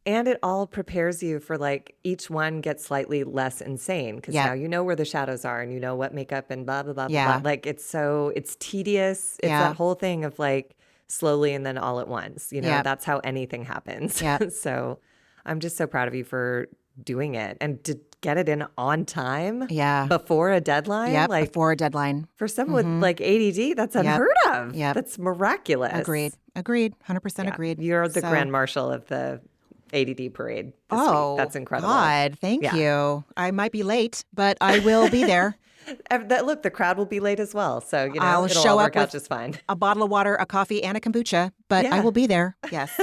And it all prepares you for like each one gets slightly less insane because Yeah. now you know where the shadows are and you know what makeup and blah, blah, blah, blah, blah. Yeah. Like it's tedious. It's that Yeah. whole thing of like slowly and then all at once. Yeah. That's how anything happens. Yeah. So I'm just so proud of you for doing it and to get it in on time Yeah. before a deadline. Yep, before a deadline. For someone with like ADD, that's unheard of. Yep. That's miraculous. Agreed. 100% agreed. You're the grand marshal of the ADD parade this week. That's incredible. God, thank you. I might be late, but I will be there. Look, the crowd will be late as well. So, I'll it'll show all up work out with just fine. A bottle of water, a coffee, and a kombucha, but I will be there. Yes.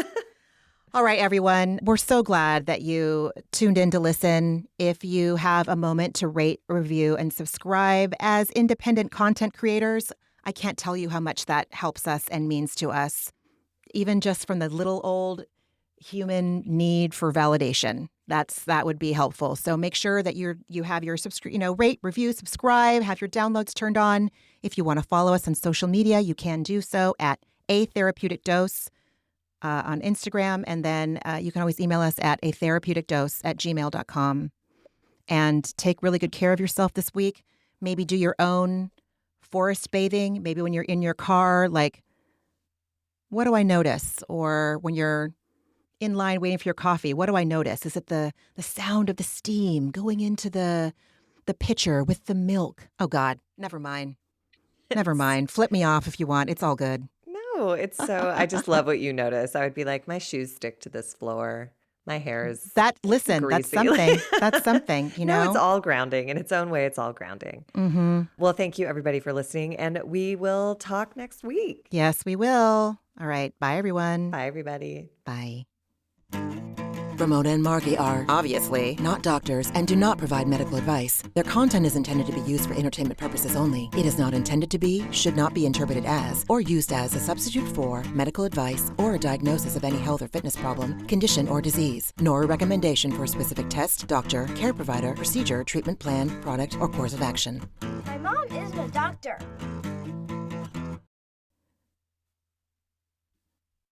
All right, everyone. We're so glad that you tuned in to listen. If you have a moment to rate, review, and subscribe as independent content creators, I can't tell you how much that helps us and means to us, even just from the little old human need for validation. That would be helpful. So make sure that you have your rate, review, subscribe, have your downloads turned on. If you want to follow us on social media, you can do so at A Therapeutic Dose on Instagram. And then you can always email us at atherapeuticdose@gmail.com. And take really good care of yourself this week. Maybe do your own forest bathing. Maybe when you're in your car, like, what do I notice? Or when you're in line waiting for your coffee, what do I notice? Is it the sound of the steam going into the pitcher with the milk? Oh, God, never mind. Never mind. Flip me off if you want. It's all good. No, it's so, I just love what you notice. I would be like, my shoes stick to this floor. My hair is listen, greasy. that's something. That's something, No, it's all grounding. In its own way, it's all grounding. Mm-hmm. Well, thank you, everybody, for listening. And we will talk next week. Yes, we will. All right. Bye, everyone. Bye, everybody. Bye. Ramona and Margie are obviously not doctors and do not provide medical advice. Their content is intended to be used for entertainment purposes only. It is not intended to be, should not be interpreted as, or used as a substitute for medical advice or a diagnosis of any health or fitness problem, condition, or disease, nor a recommendation for a specific test, doctor, care provider, procedure, treatment plan, product, or course of action. My mom isn't a doctor.